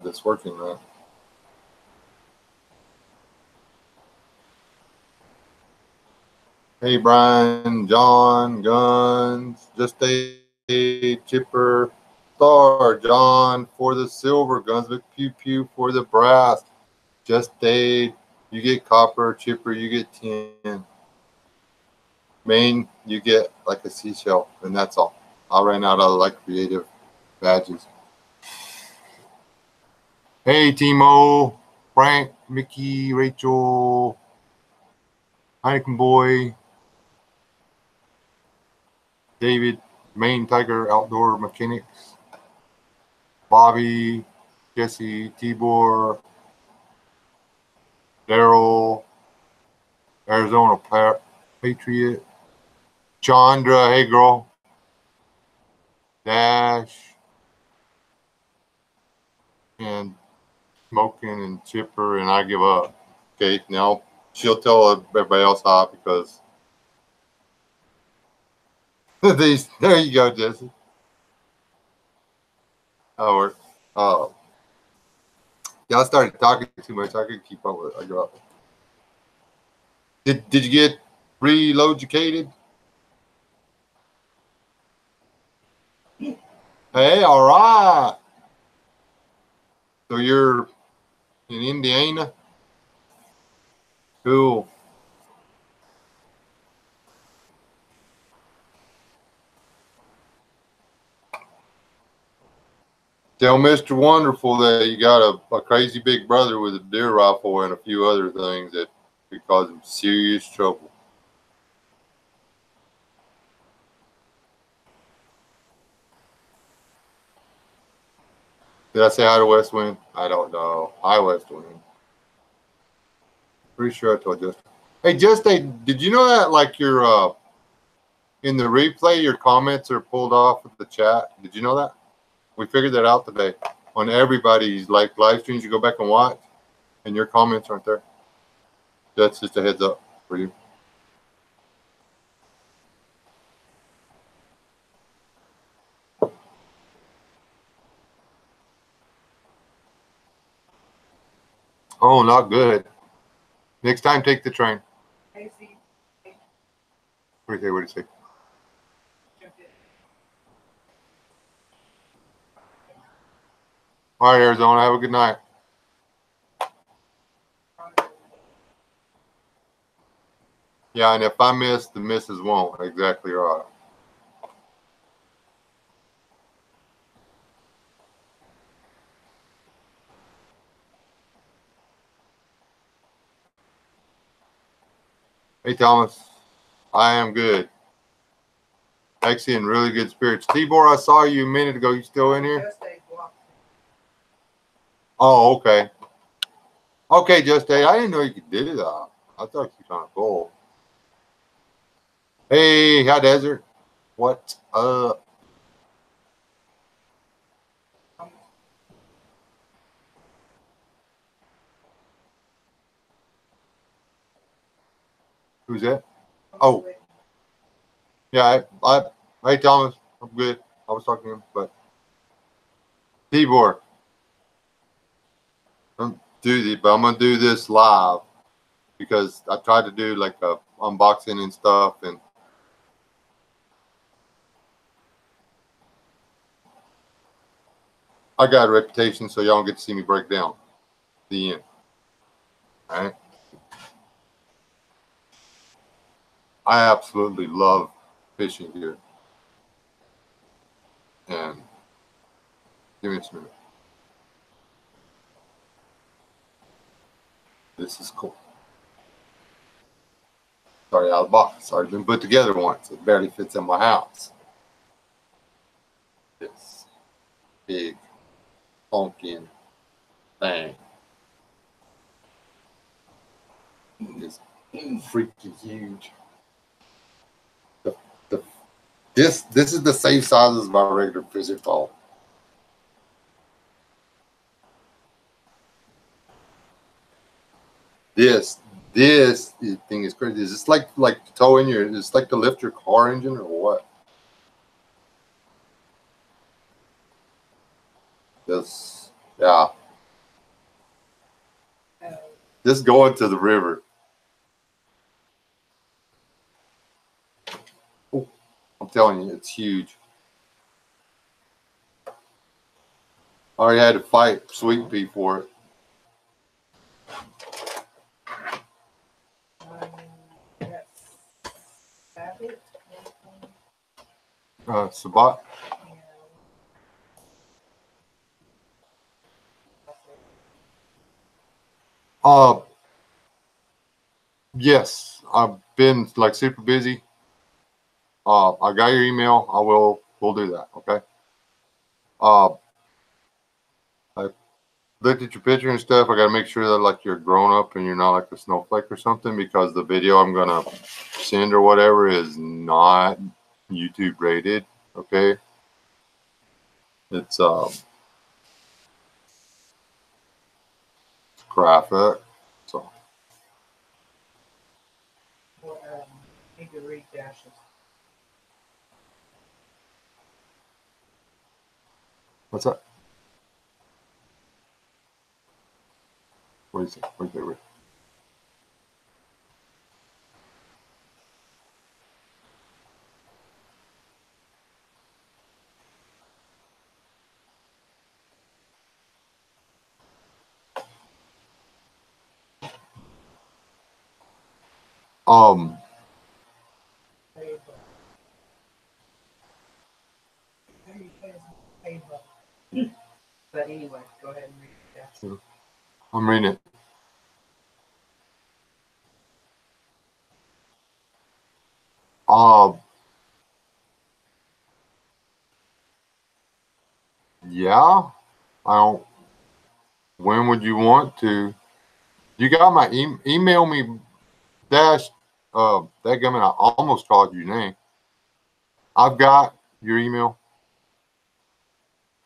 this working right. Hey, Brian, John, Guns, Just a Chipper, Star, John for the silver, Guns with Pew Pew for the brass, Just a, you get copper, Chipper, you get tin. Main, you get like a seashell, and that's all. I ran out of like creative badges. Hey, Timo, Frank, Mickey, Rachel, Heineken Boy, David, Maine Tiger Outdoor Mechanics, Bobby, Jesse, Tibor, Daryl, Arizona Patriot, Chandra, hey girl, Dash, and Smoking and Chipper, and I give up. Okay, now she'll tell everybody else hi because these. There you go, Jesse. Oh, oh, yeah. I started talking too much. I couldn't keep up with it. I give up. Did you get relocated? Hey, all right. So you're in Indiana? Cool. Tell Mr. Wonderful that you got a crazy big brother with a deer rifle and a few other things that could cause him serious trouble. Did I say hi to West Wind? I don't know. Hi, West Wind. Pretty sure I told Justin. Hey, Justin, did you know that like your in the replay, your comments are pulled off of the chat? Did you know that? We figured that out today. On everybody's like live streams, you go back and watch, and your comments aren't there. That's just a heads up for you. Oh, not good. Next time, take the train. What do you say? What do you say? All right, Arizona. Have a good night. Yeah, and if I miss, the misses won't. Exactly right. Hey, Thomas. I am good. Actually, in really good spirits. Tibor, I saw you a minute ago. You still in here? Oh, okay. Okay, Just A. I didn't know you could do that. I thought you were kind of cool. Hey, hi, Desert. What up? Who's that? Oh, yeah. Hey, Thomas. I'm good. I was talking to him, but Tibor, I'm but I'm gonna do this live because I tried to do like a unboxing and stuff, and I got a reputation, so y'all don't get to see me break down. The end. All right. I absolutely love fishing here, and give me a minute. This is cool. Sorry, out of the box. It's already been put together once. It barely fits in my house. This big honking thing is freaking huge. The, the, this is the same size as my regular fishing pole. This thing is crazy. Is this like to tow in your? It's like to lift your car engine or what? This, yeah. Just going to the river. Oh, I'm telling you, it's huge. I already had to fight Sweet Pea for it. Sabat. Yes, I've been like super busy. I got your email. We'll do that. Okay. Uh, I looked at your picture and stuff. I got to make sure that like you're grown up and you're not like a snowflake or something, because the video I'm gonna send or whatever is not YouTube rated. Okay. It's graphic. So Need to read dashes. what's that? What is it? Wait there. Um. But anyway, go ahead and read dashes. I'm reading it. Uh, yeah. I don't. When would you want to? You got my email me dash. That I almost called your name. I've got your email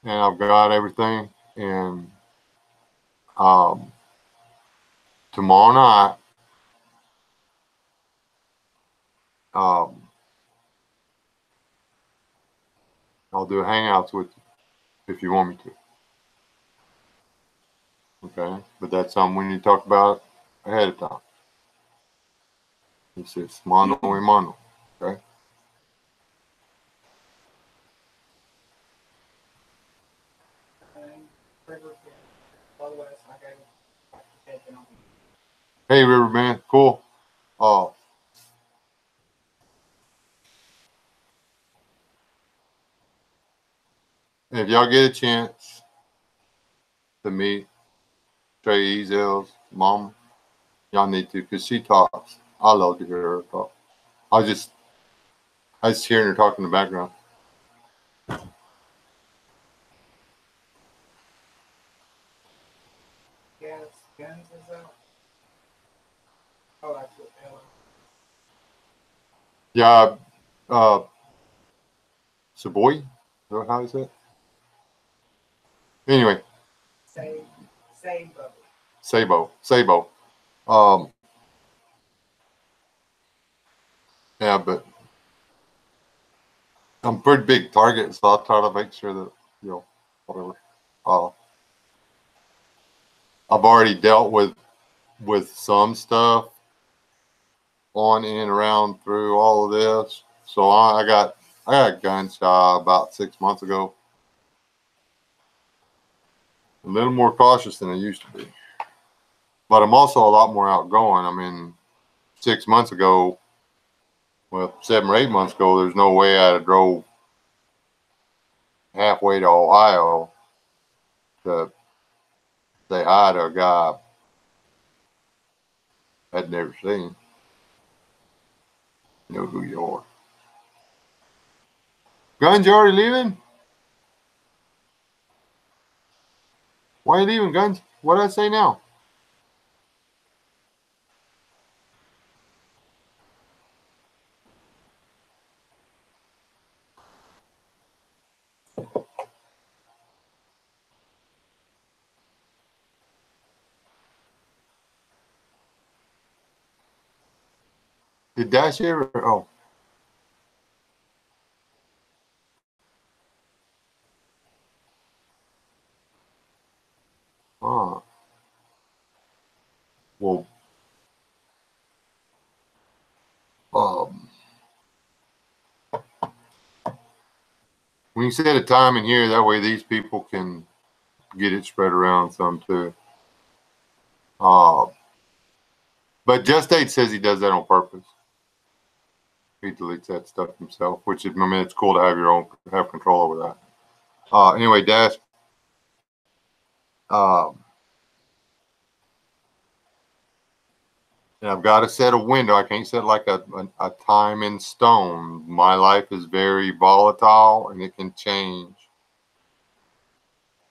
and I've got everything. And um, tomorrow night, um, I'll do hangouts with you if you want me to. Okay, but that's something we need to talk about ahead of time. It's mono y mono. Okay. Hey, Riverman, cool. Uh, if y'all get a chance to meet Trey Ezel's mom, y'all need to, because she talks. I love to hear her talk. I just hearing her talk in the background. Guns is out. Oh, that's what Ellen. Yeah, Savoy? Is that how you say it? Anyway, Sabo. Um, yeah, but I'm a pretty big target, so I'll try to make sure that, whatever. Uh, I've already dealt with some stuff on and around through all of this. So I got a gun shy about 6 months ago. A little more cautious than I used to be. But I'm also a lot more outgoing. I mean, 6 months ago, well, 7 or 8 months ago, there's no way I'd have drove halfway to Ohio to say hi to a guy I'd never seen. Know who you are. Guns, you already leaving? Why are you leaving, Guns? What did I say now? Did Dash ever? Oh. Well, you set a time in here, that way these people can get it spread around some too. But Just 8 says he does that on purpose. He deletes that stuff himself, which is, I mean, it's cool to have control over that. Anyway, Dash. And I've got to set a window. I can't set like a time in stone. My life is very volatile and it can change.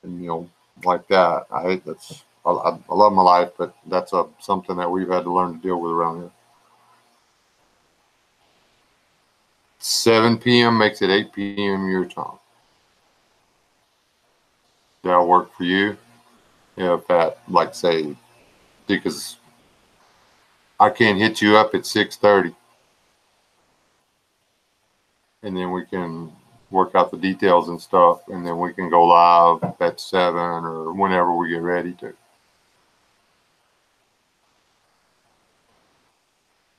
And, you know, like that. I love my life, but that's something that we've had to learn to deal with around here. 7 p.m. makes it 8 p.m. your time. That'll work for you. If that, like, say, because I can't hit you up at 6:30, and then we can work out the details and stuff, and then we can go live at 7 or whenever we get ready to.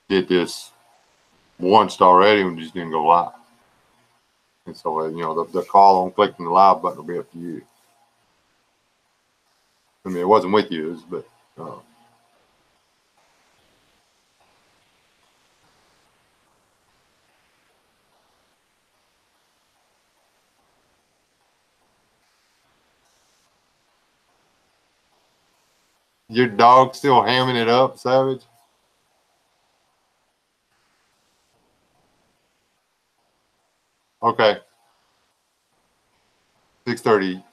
Did this once already and just didn't go live. And so, you know, the call on clicking the live button will be up to you. I mean, it wasn't with you, but your dog still hamming it up, Savage? Okay. 6:30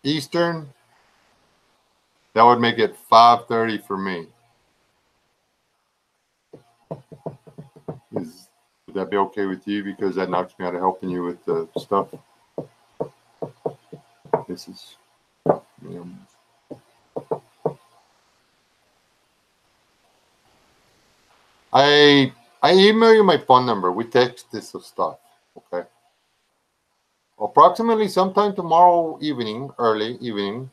Eastern. That would make it 5:30 for me. Would that be okay with you? Because that knocks me out of helping you with the stuff. This is, I email you my phone number. We text this stuff. Okay. Approximately sometime tomorrow evening, early evening,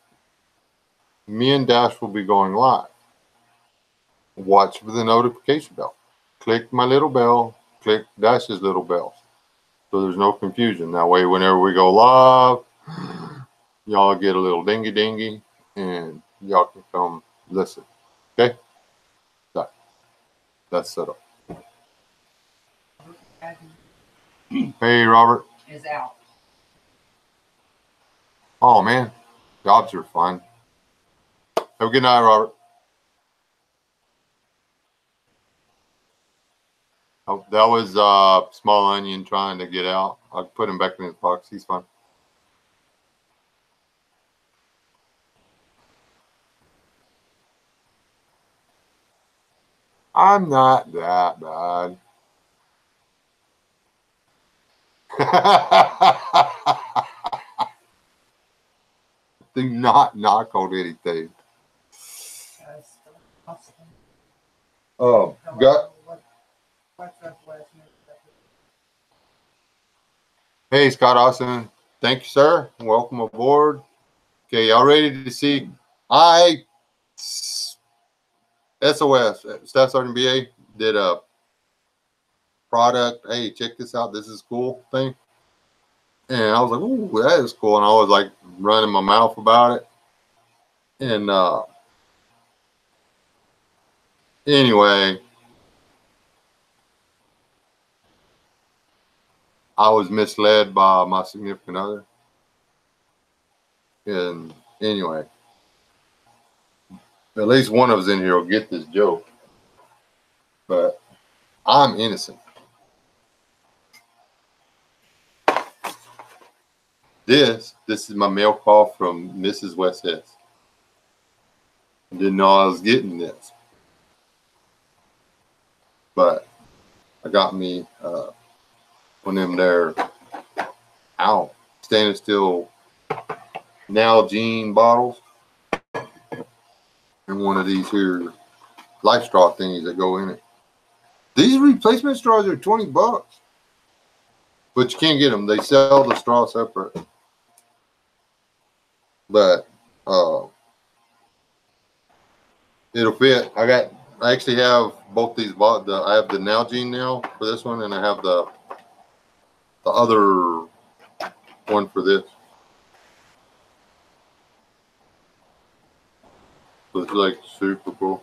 me and Dash will be going live. Watch for the notification bell. Click my little bell. Click Dash's little bell. So there's no confusion. That way, whenever we go live, y'all get a little dingy dingy and y'all can come listen. Okay? That's set up. Hey, Robert. Is out. Oh, man. Jobs are fun. Have a good night, Robert. Oh, that was Small Onion trying to get out. I put him back in his box. He's fine. I'm not that bad. Do not knock on anything. Oh, got. Hey, Scott Austin. Thank you, sir. Welcome aboard. Okay, y'all ready to see? SOS, Staff Sergeant BA, did a product. Hey, check this out. This is cool thing. And I was like, ooh, that is cool. And I was like running my mouth about it. And anyway, I was misled by my significant other. And anyway, at least one of us in here will get this joke. But I'm innocent. This is my mail call from Mrs. West S. I didn't know I was getting this. But I got me one of them there stainless steel Nalgene bottles and one of these here life straw thingies that go in it. These replacement straws are $20, but you can't get them. They sell the straw separate. But it'll fit. I actually have both these. I have the Nalgene now for this one, and I have the other one for this. So it's like super cool.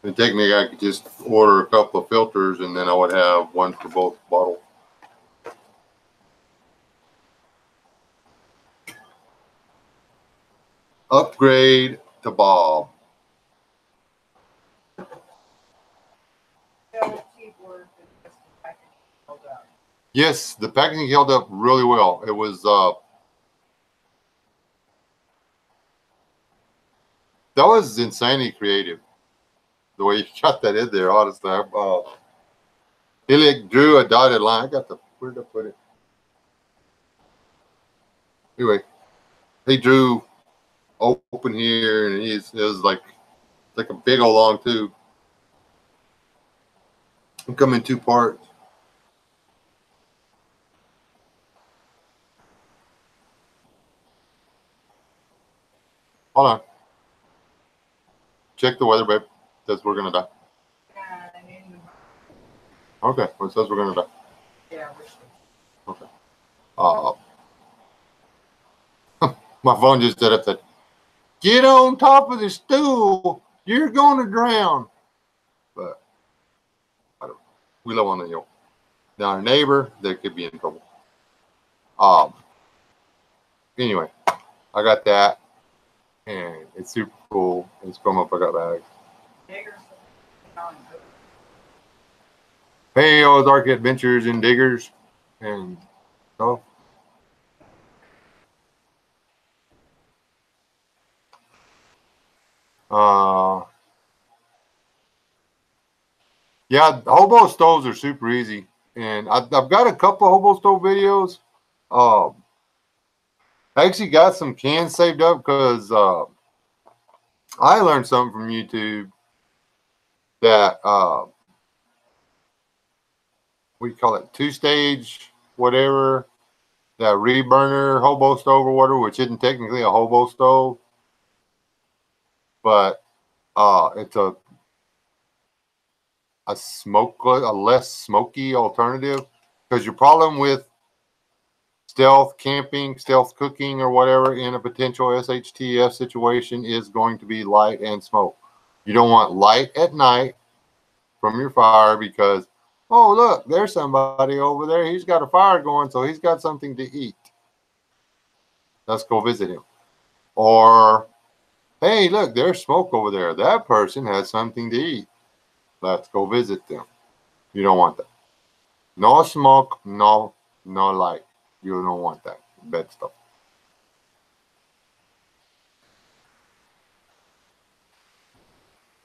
And technically, I could just order a couple of filters, and then I would have one for both bottles. Upgrade to Bob. Yes, the packaging held up really well. It was that was insanely creative. The way you got that in there, honestly. He like drew a dotted line. I got the where did I put it? Anyway, he drew open here, and it was like a big old long tube. It come in two parts. Hold on. Check the weather, babe. Says we're gonna die. Okay, well, it says we're gonna die. Yeah, okay. My phone just did it. Said, "Get on top of the stool. You're gonna drown." But I don't. We live on the hill. Now our neighbor, they could be in trouble. Anyway, I got that, and it's super cool. It's from up. I got bags. Hey, Ozark Adventures and Diggers, and stuff. Yeah, hobo stoves are super easy, and I've got a couple of hobo stove videos. I actually got some cans saved up because I learned something from YouTube that we call it two-stage whatever, that reburner hobo stove or whatever, which isn't technically a hobo stove, but it's a less smoky alternative, because your problem with stealth camping, stealth cooking, or whatever in a potential SHTF situation is going to be light and smoke. You don't want light at night from your fire because, oh, look, there's somebody over there. He's got a fire going, so he's got something to eat. Let's go visit him. Or, hey, look, there's smoke over there. That person has something to eat. Let's go visit them. You don't want that. No smoke, no light. You don't want that. Bad stuff.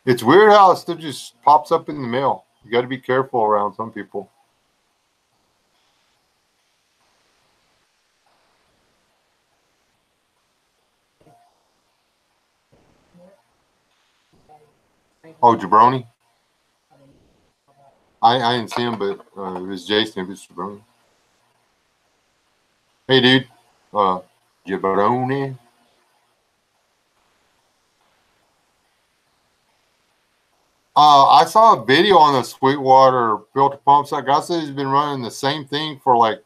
It's weird how stuff just pops up in the mail. You got to be careful around some people. Oh, Jabroni? I didn't see him, but it was Jason. It was Jabroni. Hey, dude. Jabroni. I saw a video on the Sweetwater filter pumps. That guy said he's been running the same thing for like,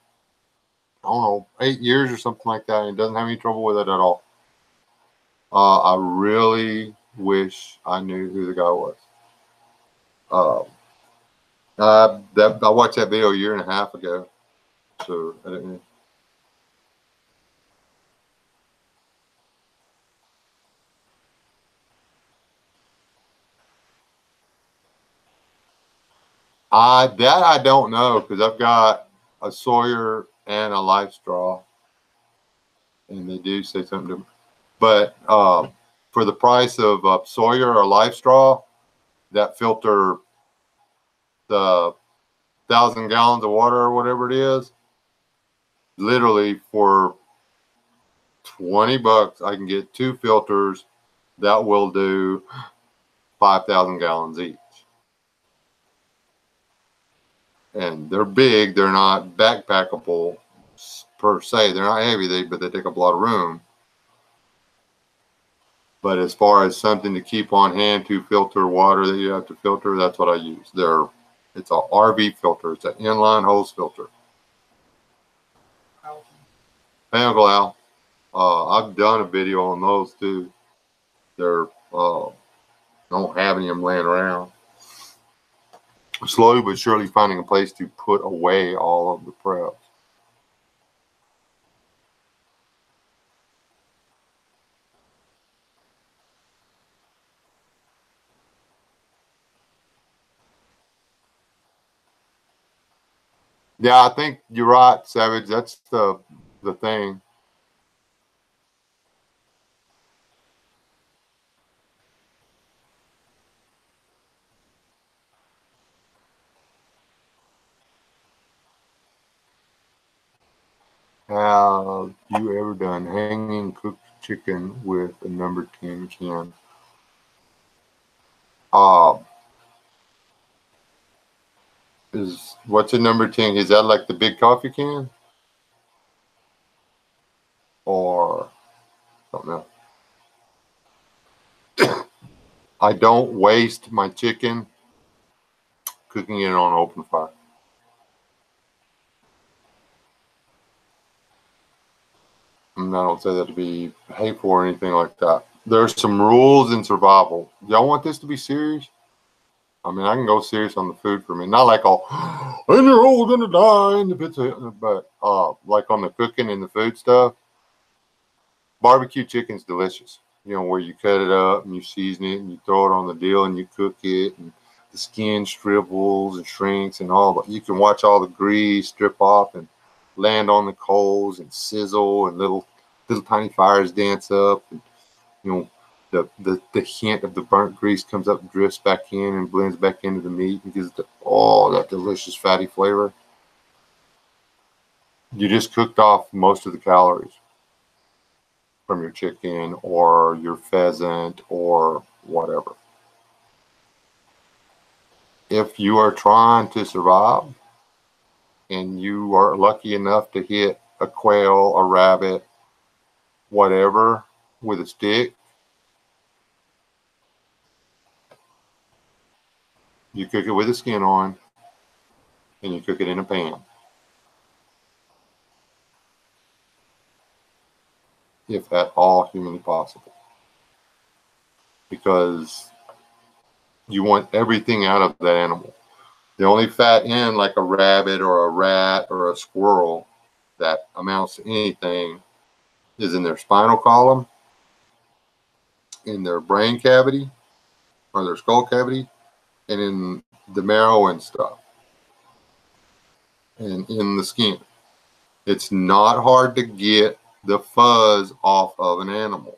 I don't know, 8 years or something like that, and he doesn't have any trouble with it at all. I really wish I knew who the guy was. I watched that video a year and a half ago, so I didn't know. That I don't know, because I've got a Sawyer and a Life Straw, and they do say something to me. But for the price of Sawyer or Life Straw, that filter, the 1,000 gallons of water or whatever it is, literally for $20, I can get 2 filters that will do 5,000 gallons each. And they're big. They're not backpackable per se. They're not heavy, but they take up a lot of room. But as far as something to keep on hand to filter water that you have to filter, that's what I use. It's a RV filter. It's an inline hose filter. Hey, Uncle Al. I've done a video on those too. They're don't have any of them laying around. Slowly but surely finding a place to put away all of the preps. Yeah, I think you're right, Savage. That's the thing. Have you ever done hanging cooked chicken with a number 10 can? Uh, what's a number 10? Is that like the big coffee can or something else? I don't waste my chicken cooking it on open fire. And I don't say that to be hateful or anything like that. There's some rules in survival. Y'all want this to be serious? I mean, I can go serious on the food for me. Not like all, and you're all gonna die in the pizza, but like on the cooking and the food stuff. Barbecue chicken's delicious. You know, where you cut it up and you season it and you throw it on the deal and you cook it and the skin shrivels and shrinks and all. But you can watch all the grease strip off and land on the coals and sizzle and little tiny fires dance up and you know the hint of the burnt grease comes up and drifts back in and blends back into the meat and gives that delicious fatty flavor. You just cooked off most of the calories from your chicken or your pheasant or whatever. If you are trying to survive and you are lucky enough to hit a quail, a rabbit, whatever with a stick, you cook it with the skin on and you cook it in a pan. If at all humanly possible. Because you want everything out of that animal. The only fat in, like a rabbit or a rat or a squirrel, that amounts to anything is in their spinal column, in their brain cavity or their skull cavity, and in the marrow and stuff, and in the skin. It's not hard to get the fuzz off of an animal.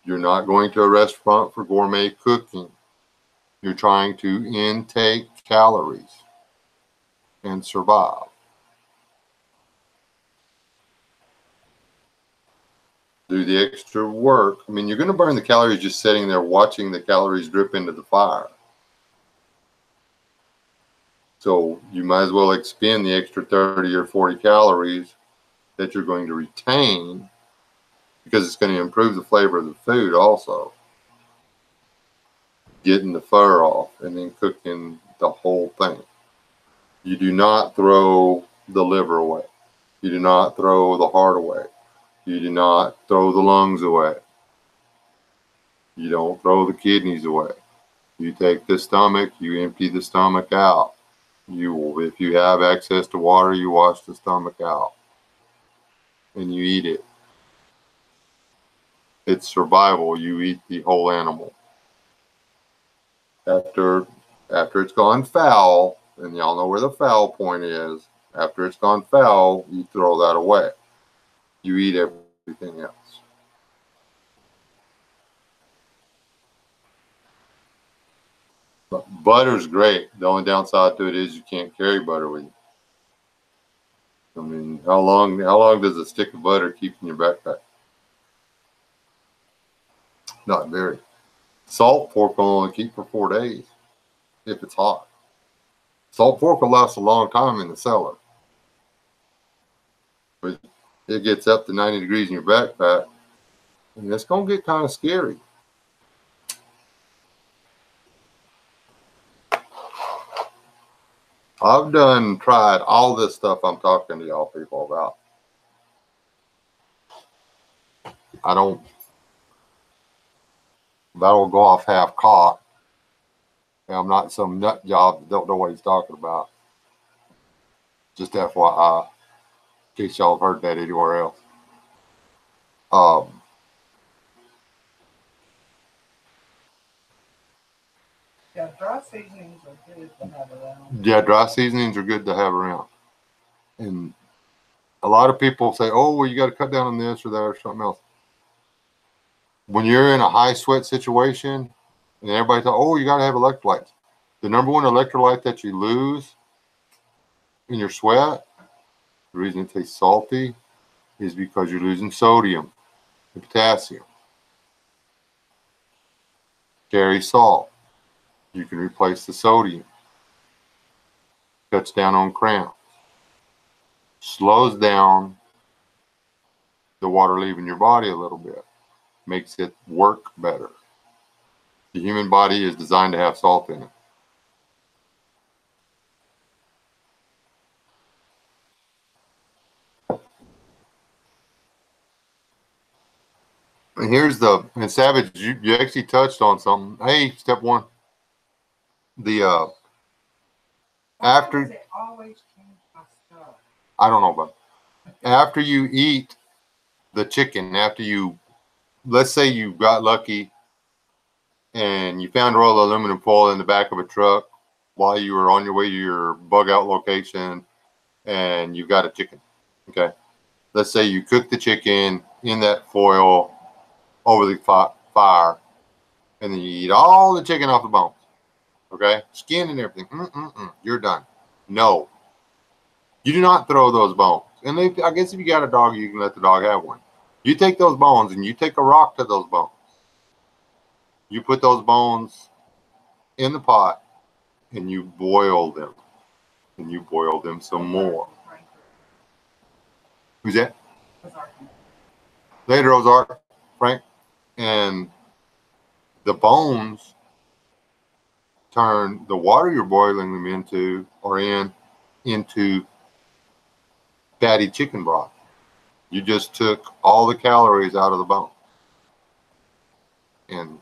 You're not going to a restaurant for gourmet cooking. You're trying to intake calories and survive. Do the extra work. I mean, you're going to burn the calories just sitting there watching the calories drip into the fire. So you might as well expend the extra 30 or 40 calories that you're going to retain because it's going to improve the flavor of the food also. Getting the fur off and then cooking the whole thing. You do not throw the liver away. You do not throw the heart away. You do not throw the lungs away. You don't throw the kidneys away. You take the stomach, you empty the stomach out. If you have access to water, you wash the stomach out and you eat it. It's survival. You eat the whole animal. After it's gone foul, and y'all know where the foul point is, after it's gone foul, you throw that away. You eat everything else. But butter's great. The only downside to it is you can't carry butter with you. I mean, how long does a stick of butter keep in your backpack? Not very. Salt pork will only keep for 4 days if it's hot. Salt pork will last a long time in the cellar. But it gets up to 90 degrees in your backpack, and it's going to get kind of scary. I've tried all this stuff I'm talking to y'all people about. I don't, that'll go off half cocked. I'm not some nut job that don't know what he's talking about. Just FYI, in case y'all have heard that anywhere else. Yeah, dry seasonings are good to have around. Yeah, dry seasonings are good to have around. And a lot of people say, oh, well, you got to cut down on this or that or something else. When you're in a high sweat situation, and everybody thought, oh, you got to have electrolytes. The number one electrolyte that you lose in your sweat, the reason it tastes salty, is because you're losing sodium and potassium. Carry salt. You can replace the sodium. Cuts down on cramps. Slows down the water leaving your body a little bit. Makes it work better. The human body is designed to have salt in it. And here's and Savage, you actually touched on something. Hey, step one. The after Why does it always change my stuff? I don't know, but after you eat the chicken, let's say you got lucky and you found a roll of aluminum foil in the back of a truck while you were on your way to your bug out location, and you got a chicken. Okay, let's say you cook the chicken in that foil over the fire, and then you eat all the chicken off the bones. Okay, skin and everything. You're done. No, you do not throw those bones. And I guess if you got a dog, you can let the dog have one. You take those bones and you take a rock to those bones. You put those bones in the pot and you boil them. And you boil them some more. Who's that? Later, Ozark, Frank. And the bones turn the water you're boiling them into fatty chicken broth. You just took all the calories out of the bone. And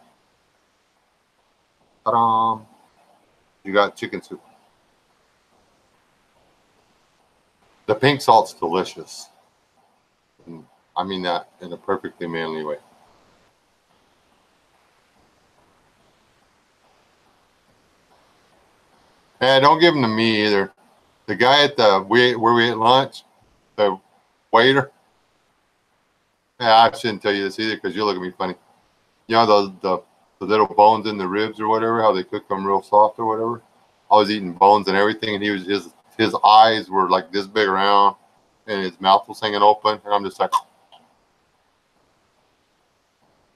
ta-da, you got chicken soup. The pink salt's delicious. And I mean that in a perfectly manly way. And don't give them to me either. The guy at where we ate lunch, the waiter. Yeah, I shouldn't tell you this either because you'll look at me funny. You know the little bones in the ribs or whatever, how they cook them real soft or whatever. I was eating bones and everything, and his eyes were like this big around, and his mouth was hanging open, and I'm just like,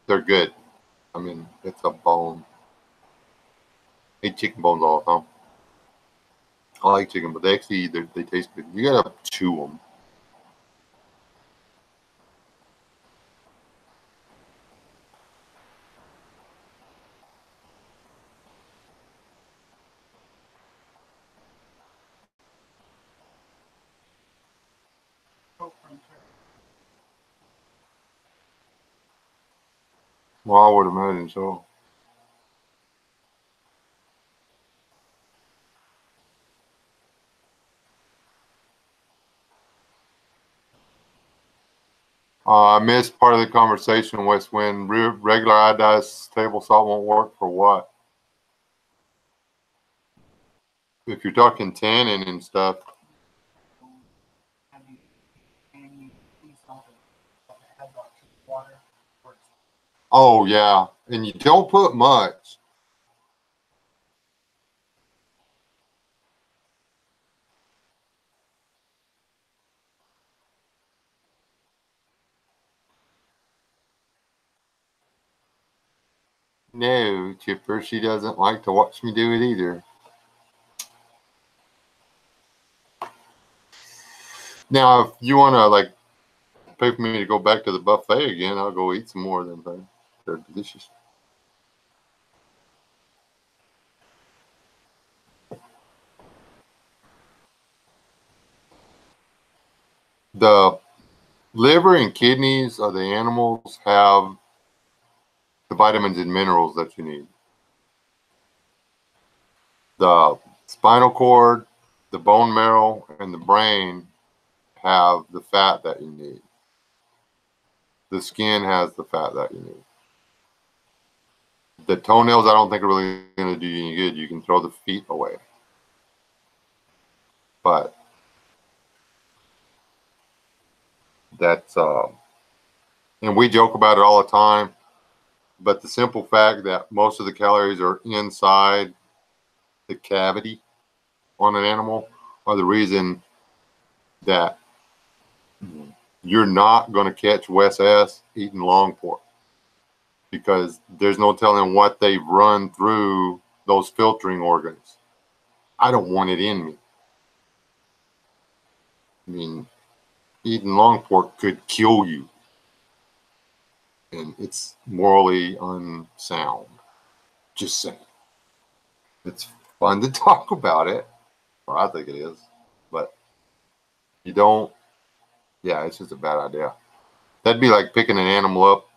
they're good. I mean, it's a bone. I eat chicken bones all the time. I like chicken, but they taste good. You gotta chew them. Well, I would imagine so. I missed part of the conversation, West Wind. Regular iodized table salt won't work for what? If you're talking tannin and stuff. Oh, yeah. And you don't put much. No, Chipper, she doesn't like to watch me do it either. Now, if you want to, like, pay for me to go back to the buffet again, I'll go eat some more of them things. They're delicious. The liver and kidneys of the animals have the vitamins and minerals that you need. The spinal cord, the bone marrow, and the brain have the fat that you need. The skin has the fat that you need. The toenails, I don't think are really going to do you any good. You can throw the feet away. But that's, and we joke about it all the time, but the simple fact that most of the calories are inside the cavity on an animal are the reason that you're not going to catch West S eating long pork, because there's no telling what they've run through those filtering organs. I don't want it in me. I mean, eating long pork could kill you, and it's morally unsound. Just saying. It's fun to talk about it, or I think it is, but you don't. Yeah, it's just a bad idea. That'd be like picking an animal up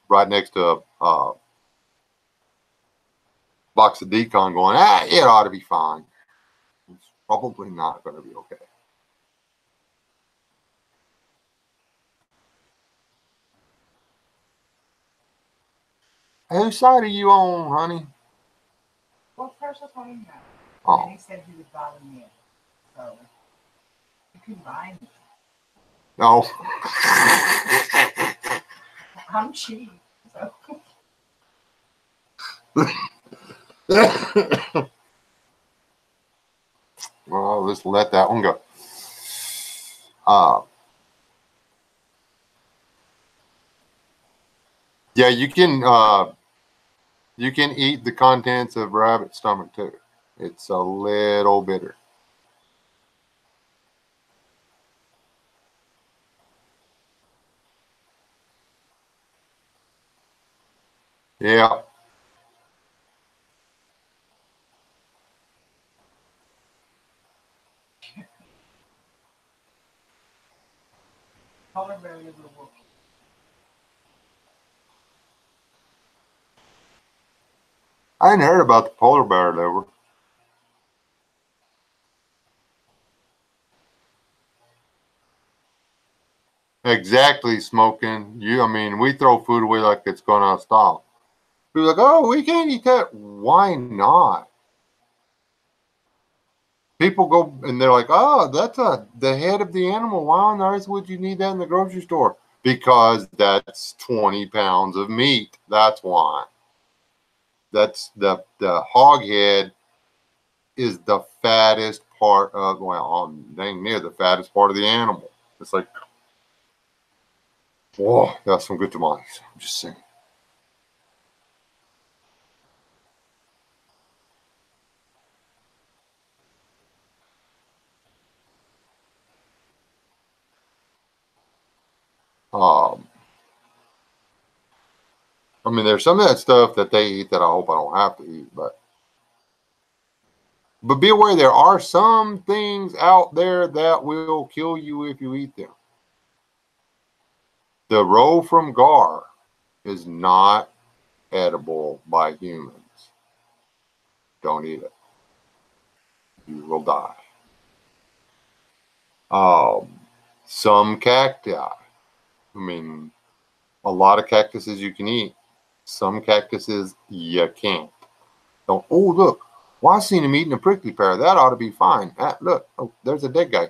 right next to a box of decon going, it ought to be fine. It's probably not going to be okay. Whose side are you on, honey? Well, first I told him that. Oh. And he said he would buy me in. So, you can buy me. No. I'm cheap. So. Well, let's let that one go. Yeah, you can eat the contents of rabbit stomach too. It's a little bitter. Yeah. Polar bear liver will. I hadn't heard about the polar bear liver. Exactly, smoking. I mean, we throw food away like it's going out of style. People are like, oh, we can't eat that. Why not? People go and they're like, oh, that's the head of the animal. Why on earth would you need that in the grocery store? Because that's 20 pounds of meat. That's why. That's the hog head is the fattest part of, well, dang near the fattest part of the animal. It's like, whoa, that's some good tamales. I'm just saying. I mean, there's some of that stuff that they eat that I hope I don't have to eat, but be aware there are some things out there that will kill you if you eat them. The roe from Gar is not edible by humans. Don't eat it. You will die. Some cacti. I mean, a lot of cactuses you can eat. Some cactuses you can't. Don't. Oh, look. Well, I seen him eating a prickly pear. That ought to be fine. Look. Oh, there's a dead guy.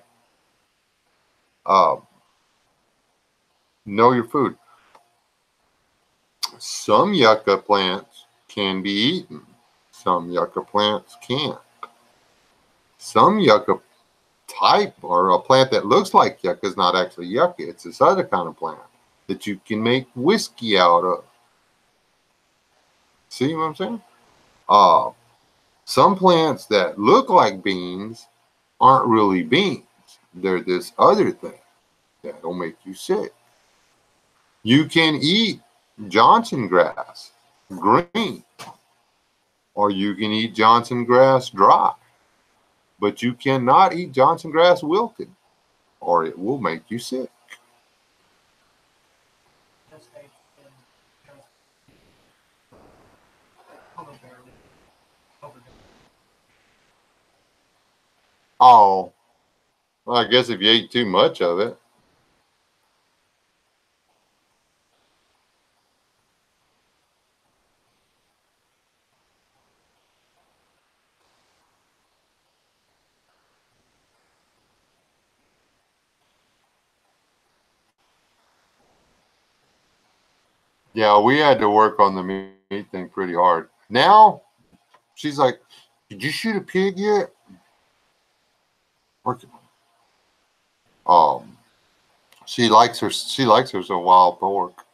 Know your food. Some yucca plants can be eaten. Some yucca plants can't. Some yucca type, or a plant that looks like yucca, is not actually yucca. It's this other kind of plant that you can make whiskey out of. See what I'm saying? Some plants that look like beans aren't really beans. They're this other thing that'll make you sick. You can eat Johnson grass green, or you can eat Johnson grass dry, but you cannot eat Johnson grass wilted. or it will make you sick. Oh, well, I guess if you ate too much of it. Yeah, we had to work on the meat thing pretty hard. Now, she's like, "Did you shoot a pig yet?" Um, she likes her some wild pork.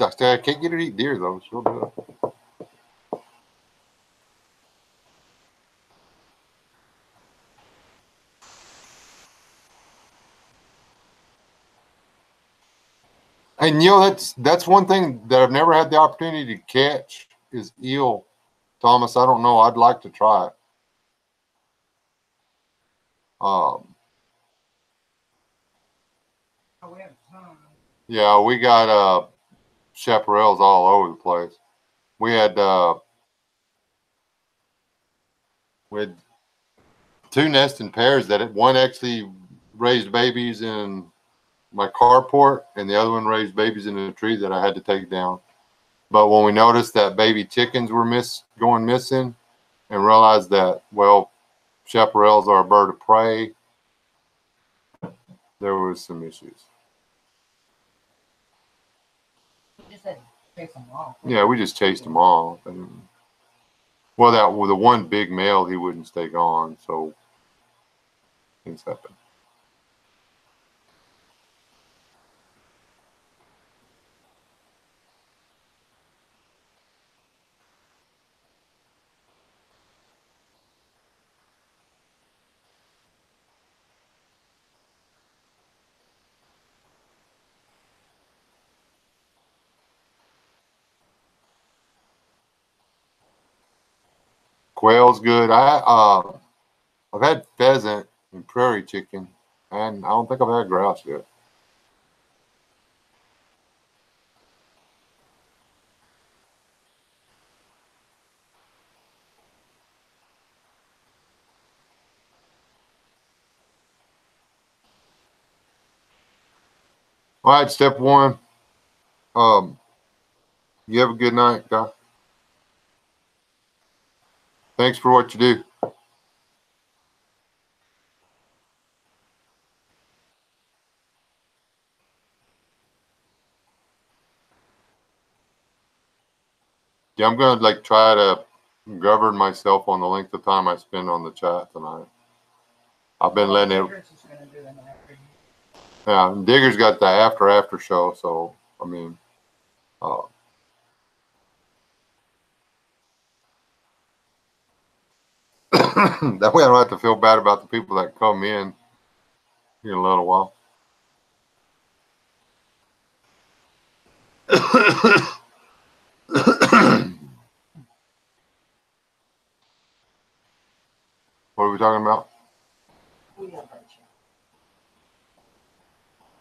I can't get her to eat deer though. She'll do it. And that's one thing that I've never had the opportunity to catch is eel. Thomas, I don't know. I'd like to try it. We have a ton. Yeah, we got chaparrals all over the place. We had two nesting pairs that one actually raised babies in my carport, and the other one raised babies in a tree that I had to take down. But when we noticed that baby chickens were going missing, and realized that, well, chaparrals are a bird of prey, there was some issues. We just had to chase them off. Yeah, we just chased them off. And, well, with the one big male, he wouldn't stay gone, so things happen. Quail's good. I've had pheasant and prairie chicken, and I don't think I've had grouse yet. All right, step one. You have a good night, guy. Thanks for what you do. Yeah, I'm gonna try to govern myself on the length of time I spend on the chat tonight. I've been letting it. Yeah, and Digger's got the after show, so I mean, uh, that way I don't have to feel bad about the people that come in a little while. What are we talking about?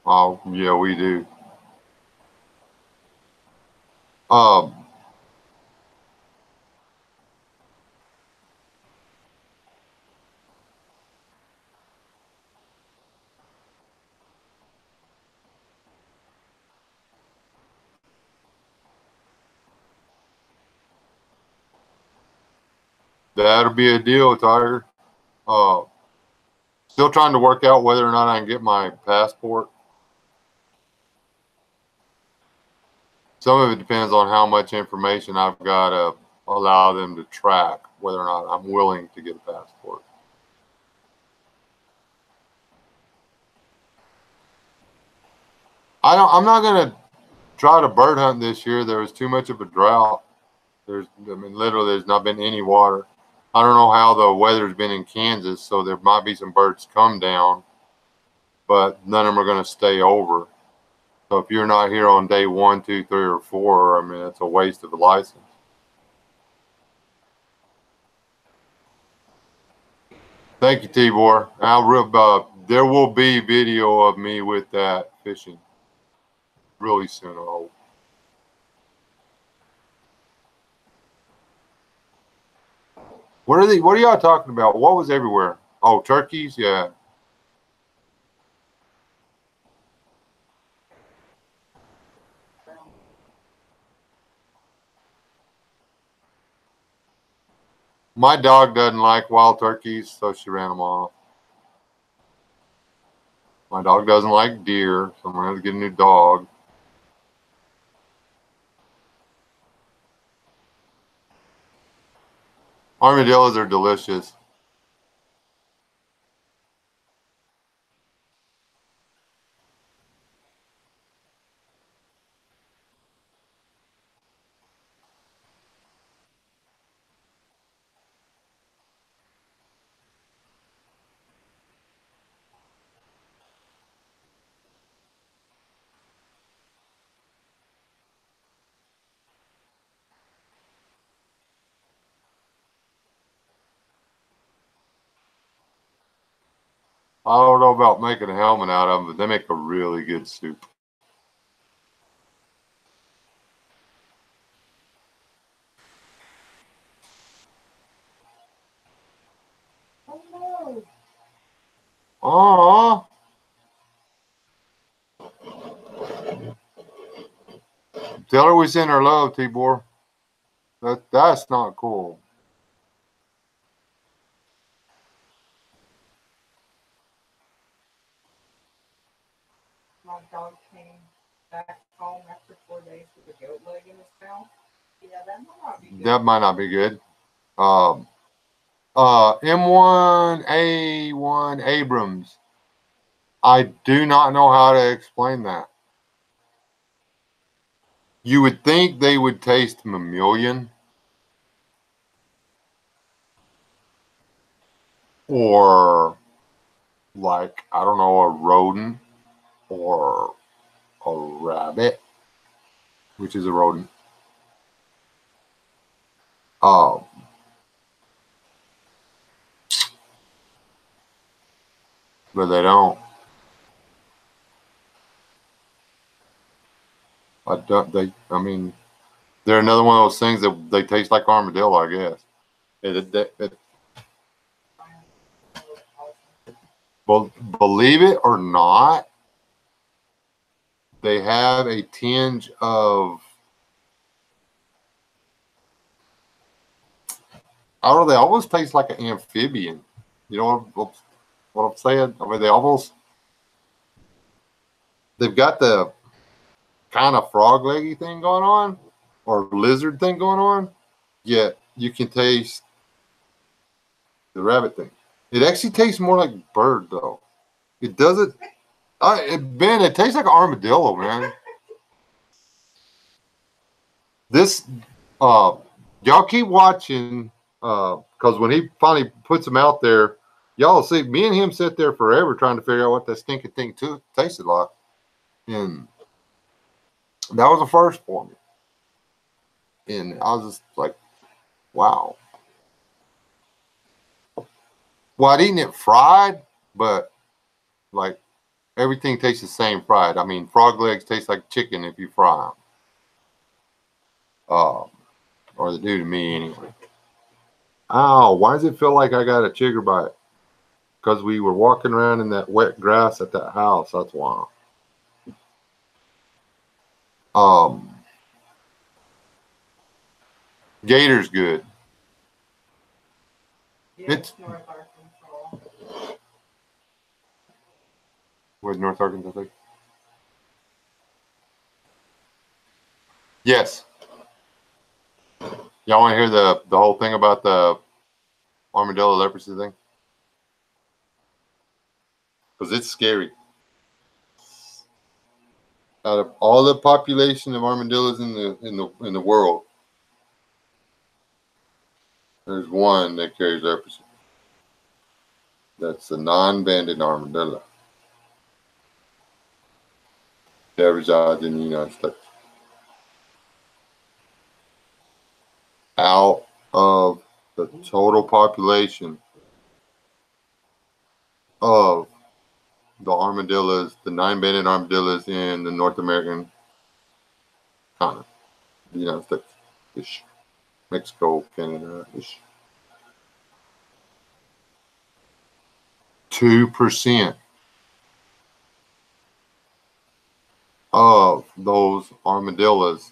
Oh, yeah, we do. Um, that'll be a deal, Tiger. Uh, Still trying to work out whether or not I can get my passport. Some of it depends on how much information I've got to allow them to track whether or not I'm willing to get a passport. I'm not going to try to bird hunt this year. There was too much of a drought. Literally, there's not been any water. I don't know how the weather's been in Kansas, so there might be some birds come down, but none of them are going to stay over. So if you're not here on day 1, 2, 3, or 4, I mean, it's a waste of a license. Thank you, Tibor. There will be video of me with that fishing really soon, I hope. What are y'all talking about? What was everywhere? Oh, turkeys? Yeah. My dog doesn't like wild turkeys, so she ran them off. My dog doesn't like deer, so I'm going to have to get a new dog. Armadillos are delicious. I don't know about making a helmet out of them, but they make a really good soup. Oh no. Aww. Tell her we send her love, Tibor. That's not cool. My dog came back home after 4 days with a goat leg in his mouth. Yeah, that might not be good. That might not be good. M1A1 Abrams. I do not know how to explain that. You would think they would taste mammalian or like, I don't know, a rodent or a rabbit, which is a rodent. Um, but they don't. I mean, they're another one of those things that they taste like armadillo, I guess. Well, believe it or not, they have a tinge of, I don't know, they almost taste like an amphibian. You know what I'm saying? I mean, they've got the kind of frog leggy thing going on or lizard thing going on, yet you can taste the rabbit thing. It actually tastes more like bird, though. It doesn't. Ben, it tastes like an armadillo, man. This, y'all keep watching, because when he finally puts them out there, y'all see me and him sit there forever trying to figure out what that stinking thing tasted like, and that was a first for me. And I was just like, wow. Well, I'd eaten it fried, but like everything tastes the same fried. I mean, frog legs taste like chicken if you fry them. Or they do to me anyway. Ow, why does it feel like I got a chigger bite? Because we were walking around in that wet grass at that house. That's why. Gator's good. Yeah, It's North Arkansas. where's North Arkansas? Yes. Y'all want to hear the whole thing about the armadillo leprosy thing? Because it's scary. Out of all the population of armadillos in the world, there's one that carries leprosy. That's the non-banded armadillo that resides in the United States. Out of the total population of the armadillos, the 9-banded armadillos in the North American continent, the United States, ish, Mexico, Canada, ish. 2% of those armadillos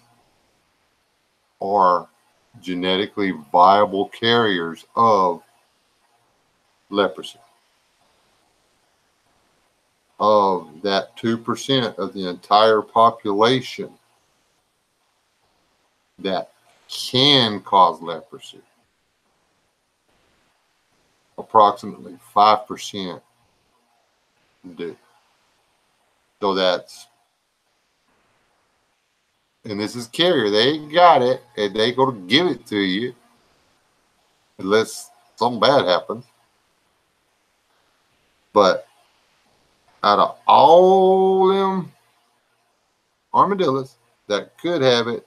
are genetically viable carriers of leprosy. Of that 2% of the entire population that can cause leprosy, approximately 5% do. So that's, and this is carrier. They got it, and they go to give it to you unless something bad happens. But out of all them armadillos that could have it,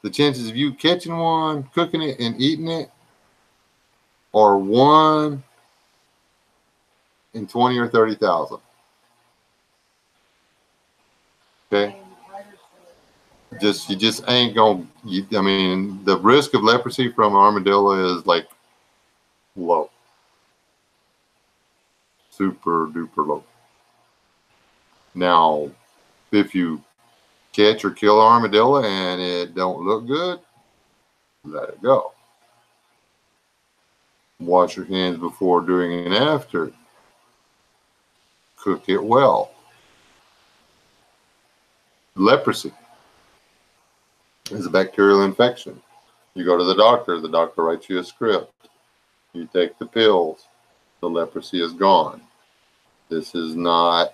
the chances of you catching one, cooking it, and eating it are 1 in 20 or 30,000. Okay, you just ain't gonna. I mean, the risk of leprosy from armadillo is like low, super duper low. Now, if you catch or kill an armadillo and it don't look good, let it go. Wash your hands before, during, and after. Cook it well. Leprosy is a bacterial infection. You go to the doctor writes you a script. You take the pills, the leprosy is gone. This is not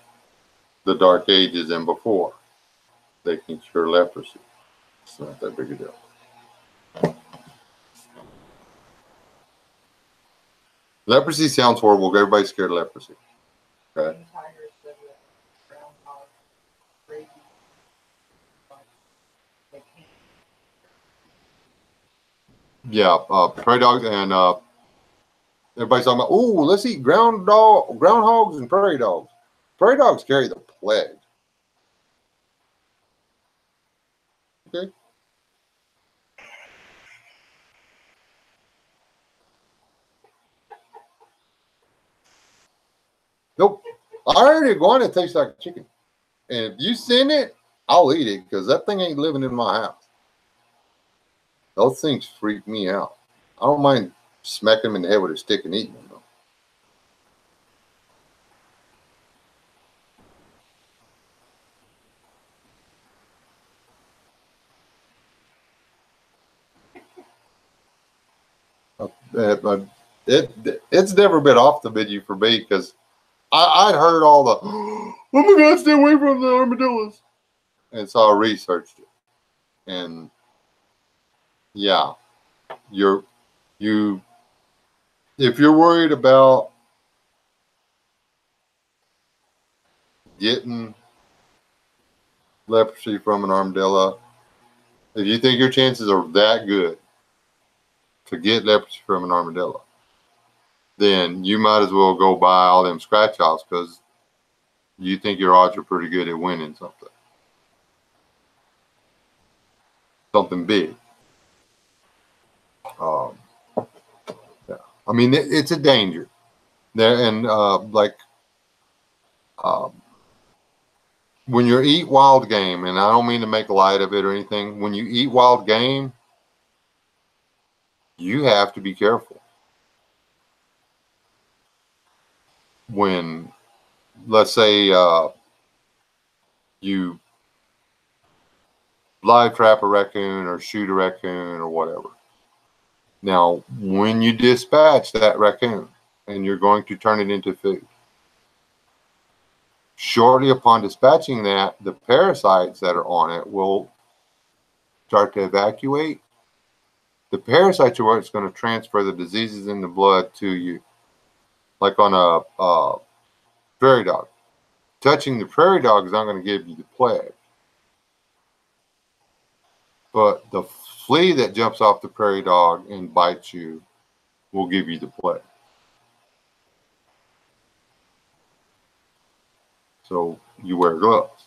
the Dark Ages and before. They can cure leprosy. It's not that big a deal. Leprosy sounds horrible. Everybody's scared of leprosy. Okay. Yeah, prairie dogs and everybody's talking about, oh, let's eat groundhogs and prairie dogs. Prairie dogs carry the plague. Okay. Nope. I heard iguana tastes like chicken. And if you send it, I'll eat it because that thing ain't living in my house. Those things freak me out. I don't mind smacking them in the head with a stick and eating them, though. It's never been off the menu for me because I'd heard all the, oh my God, stay away from the armadillos. And so I researched it. And yeah, if you're worried about getting leprosy from an armadillo, if you think your chances are that good to get leprosy from an armadillo, then you might as well go buy all them scratch offs because you think your odds are pretty good at winning something big. Yeah. I mean, it's a danger there, and when you eat wild game, and I don't mean to make light of it or anything, when you eat wild game, you have to be careful. When, let's say, you live trap a raccoon or shoot a raccoon or whatever. Now, when you dispatch that raccoon and you're going to turn it into food, shortly upon dispatching that, the parasites that are on it will start to evacuate. The parasites are what's going to transfer the diseases in the blood to you. Like on a prairie dog. Touching the prairie dog is not going to give you the plague. But the flea that jumps off the prairie dog and bites you will give you the plague. So you wear gloves.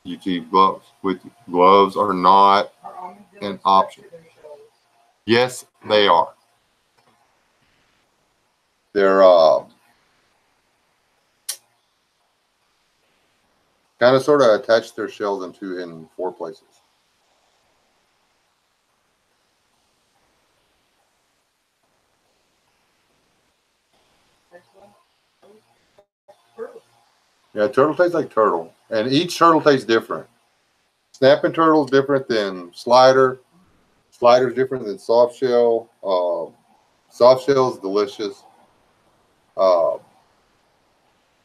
You keep gloves with you. Gloves are not an option. Yes, they are. They're kind of sort of attach their shells in 4 places. Yeah, turtle tastes like turtle, and each turtle tastes different. Snapping turtle is different than slider. Slider is different than soft shell. Soft shell is delicious. Uh,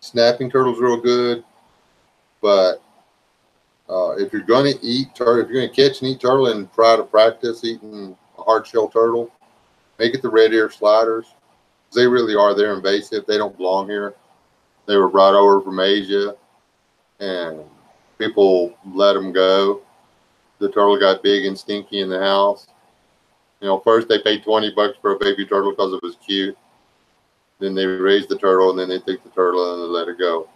snapping turtle is real good, but if you're going to eat turtle, if you're going to catch and eat turtle and try to practice eating a hard shell turtle, make it the red ear sliders. They really are. They're invasive. They don't belong here. They were brought over from Asia, and people let them go. The turtle got big and stinky in the house. You know, first they paid $20 for a baby turtle because it was cute. Then they raised the turtle, and then they took the turtle and they let it go.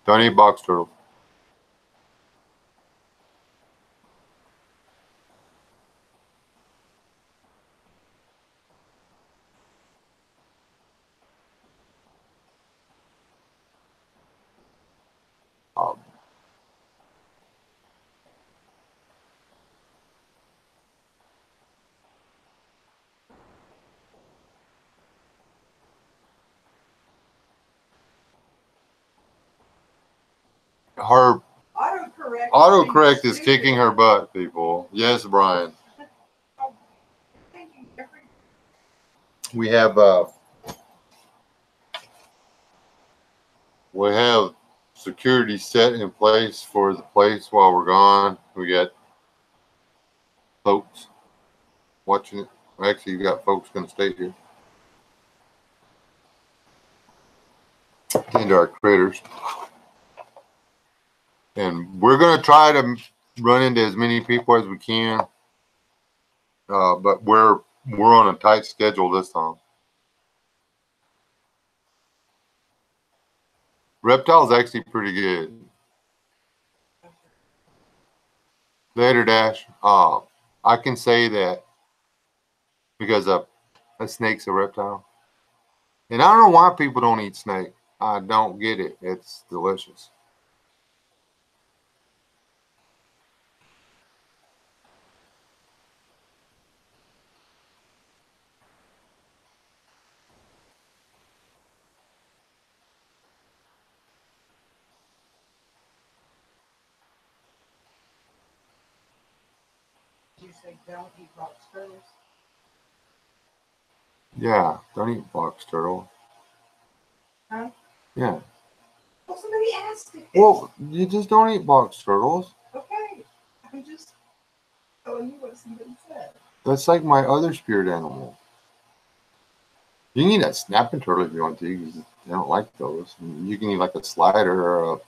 Don't eat box turtle. Um, her autocorrect is kicking her butt, people. Yes, Brian. We have security set in place for the place while we're gone. We got folks watching it. Actually, you got folks going to stay here. Into our critters. And we're going to try to run into as many people as we can. But we're on a tight schedule this time. Reptile's actually pretty good. Later, Dash. I can say that because a snake's a reptile. And I don't know why people don't eat snake. I don't get it. It's delicious. You say don't eat box turtles? Yeah, don't eat box turtle. Huh? Yeah. Well, somebody asked it. Well, you just don't eat box turtles. Okay. I'm just telling you what somebody said. That's like my other spirit animal. You can eat a snapping turtle if you want to, because I don't like those. You can eat like a slider or a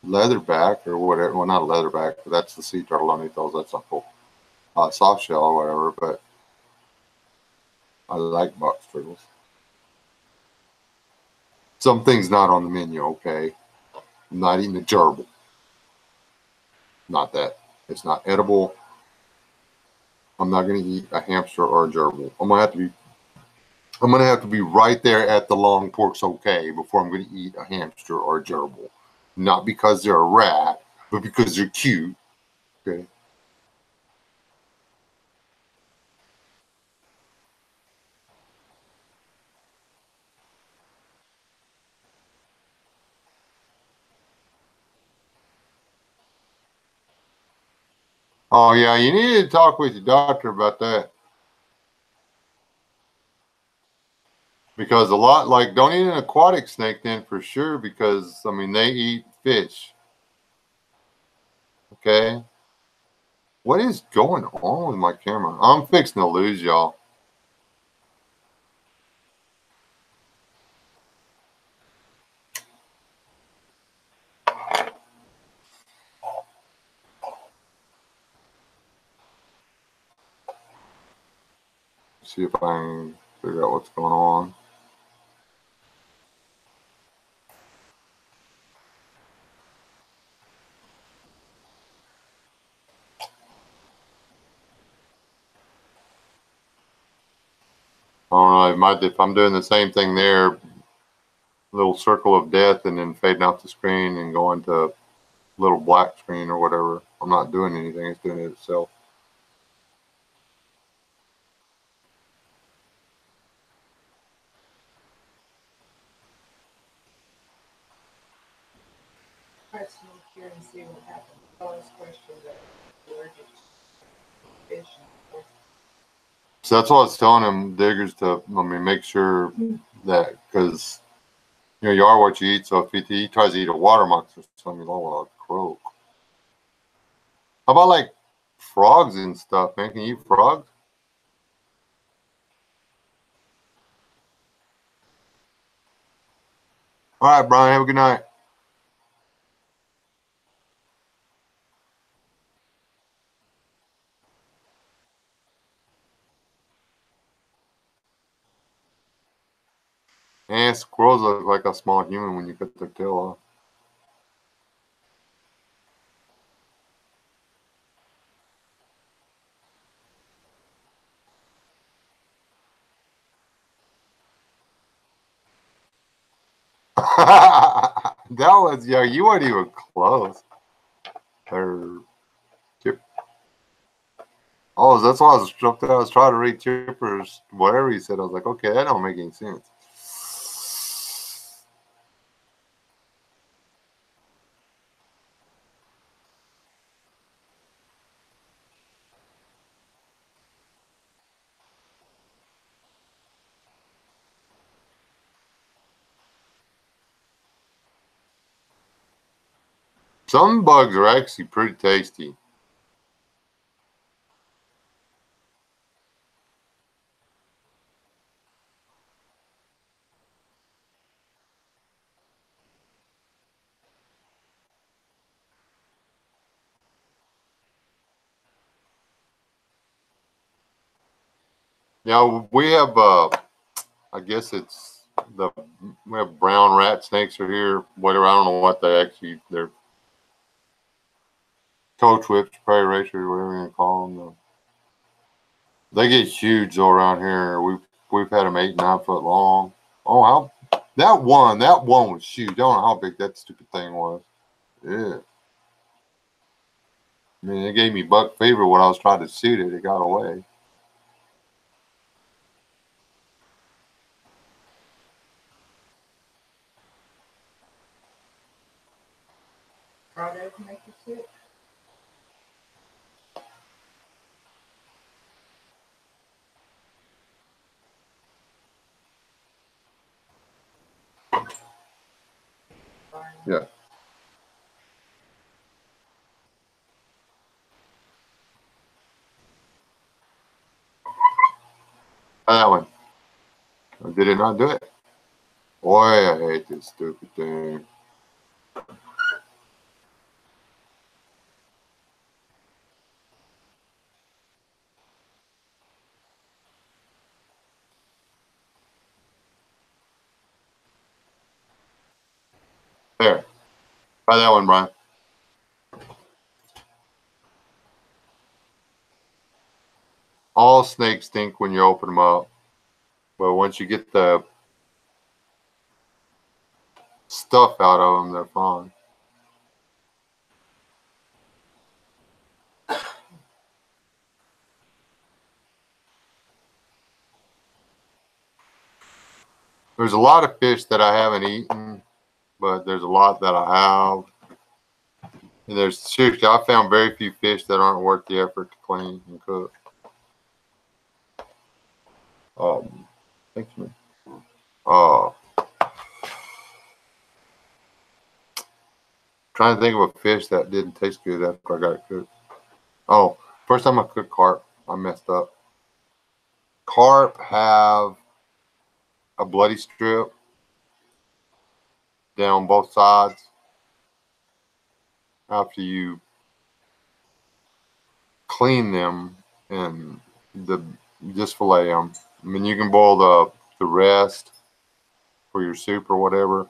leatherback or whatever. Well, not a leatherback, but that's the sea turtle. Don't eat those. That's not cool. Soft shell or whatever, but I like box turtles. Something's not on the menu, okay? I'm not eating a gerbil. Not that. It's not edible. I'm not going to eat a hamster or a gerbil. I'm going to have to be right there at the long pork's okay before I'm going to eat a hamster or a gerbil. Not because they're a rat, but because they're cute. Okay. Oh yeah, you need to talk with your doctor about that. Because a lot, like, don't eat an aquatic snake then for sure, because I mean they eat fish. Okay. What is going on with my camera? I'm fixing to lose y'all. See if I can figure out what's going on. I don't know. If I'm doing the same thing there, little circle of death, and then fading off the screen and going to little black screen or whatever. I'm not doing anything. It's doing it itself. Press move here and see what happens. First question that allergic fish. So that's what I was telling them, diggers, to make sure that, because you are what you eat. So if he tries to eat a water monster or something, oh, croak. How about like frogs and stuff, man? Can you eat frogs? All right, Brian. Have a good night. And squirrels look like a small human when you cut their tail off. That was, yeah, you weren't even close. Oh, that's why I was struck that I was trying to read Chipper's whatever he said. I was like, okay, that don't make any sense. Some bugs are actually pretty tasty. Yeah, we have, I guess it's we have brown rat snakes are here. Whatever, I don't know what they're coach whips, prairie racers, whatever you want to call them. They get huge though around here. We've had them 8, 9 foot long. Oh, how that one was huge. I don't know how big that stupid thing was. Yeah. I mean, it gave me buck fever when I was trying to shoot it. It got away. Fried egg make you sick? Yeah. That one. Did it not do it? Boy, I hate this stupid thing. There. Try that one, Brian. All snakes stink when you open them up. But once you get the stuff out of them, they're fine. There's a lot of fish that I haven't eaten, but there's a lot that I have. And there's seriously, I found very few fish that aren't worth the effort to clean and cook. Thanks, man. Trying to think of a fish that didn't taste good after I got it cooked. Oh, First time I cooked carp, I messed up. Carp have a bloody strip down both sides after you clean them and just fillet them. I mean, you can boil the rest for your soup or whatever,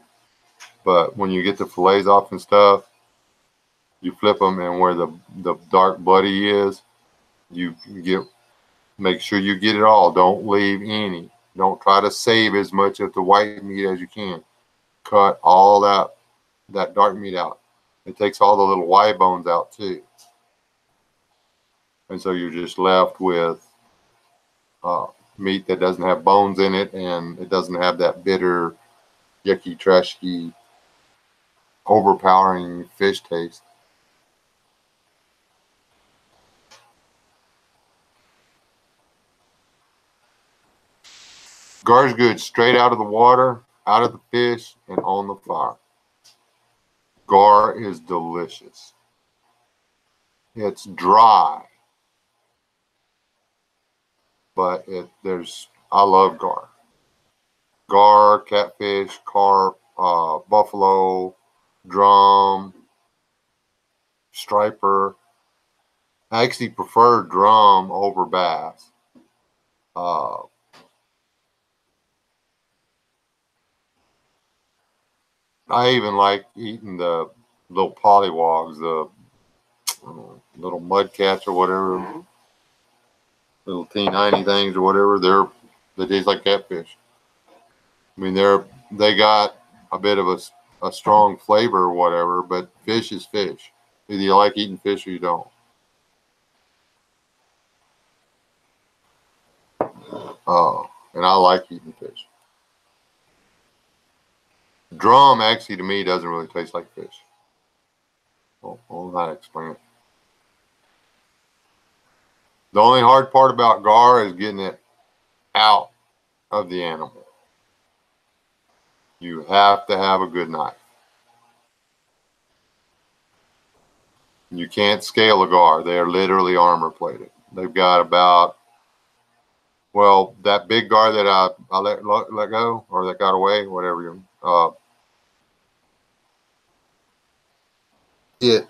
but when you get the fillets off and stuff, you flip them, and where the dark bloody is, you make sure you get it all. Don't leave any. Don't try to save as much of the white meat as you can. Cut all that dark meat out. It takes all the little Y bones out too. And so you're just left with meat that doesn't have bones in it, and it doesn't have that bitter, yucky, trashy, overpowering fish taste. Gar's good straight out of the water, out of the fish, and on the fire. Gar is delicious. It's dry, but I love gar. Gar, catfish, carp, buffalo, drum, striper. I actually prefer drum over bass. I even like eating the little pollywogs, the little mud cats or whatever, little teeny things or whatever. They taste like catfish. I mean, they got a bit of a strong flavor or whatever, but fish is fish. Either you like eating fish or you don't. And I like eating fish. Drum actually to me doesn't really taste like fish. I don't know how to explain it. The only hard part about gar is getting it out of the animal. You have to have a good knife. You can't scale a gar. They are literally armor plated. They've got about, well, that big gar that I let go, or that got away, whatever. It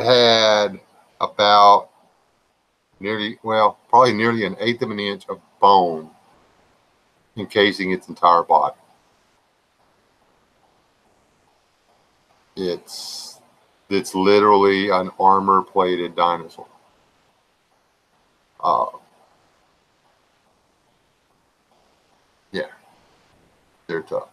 had about probably nearly an eighth of an inch of bone encasing its entire body. It's literally an armor-plated dinosaur. Yeah, they're tough.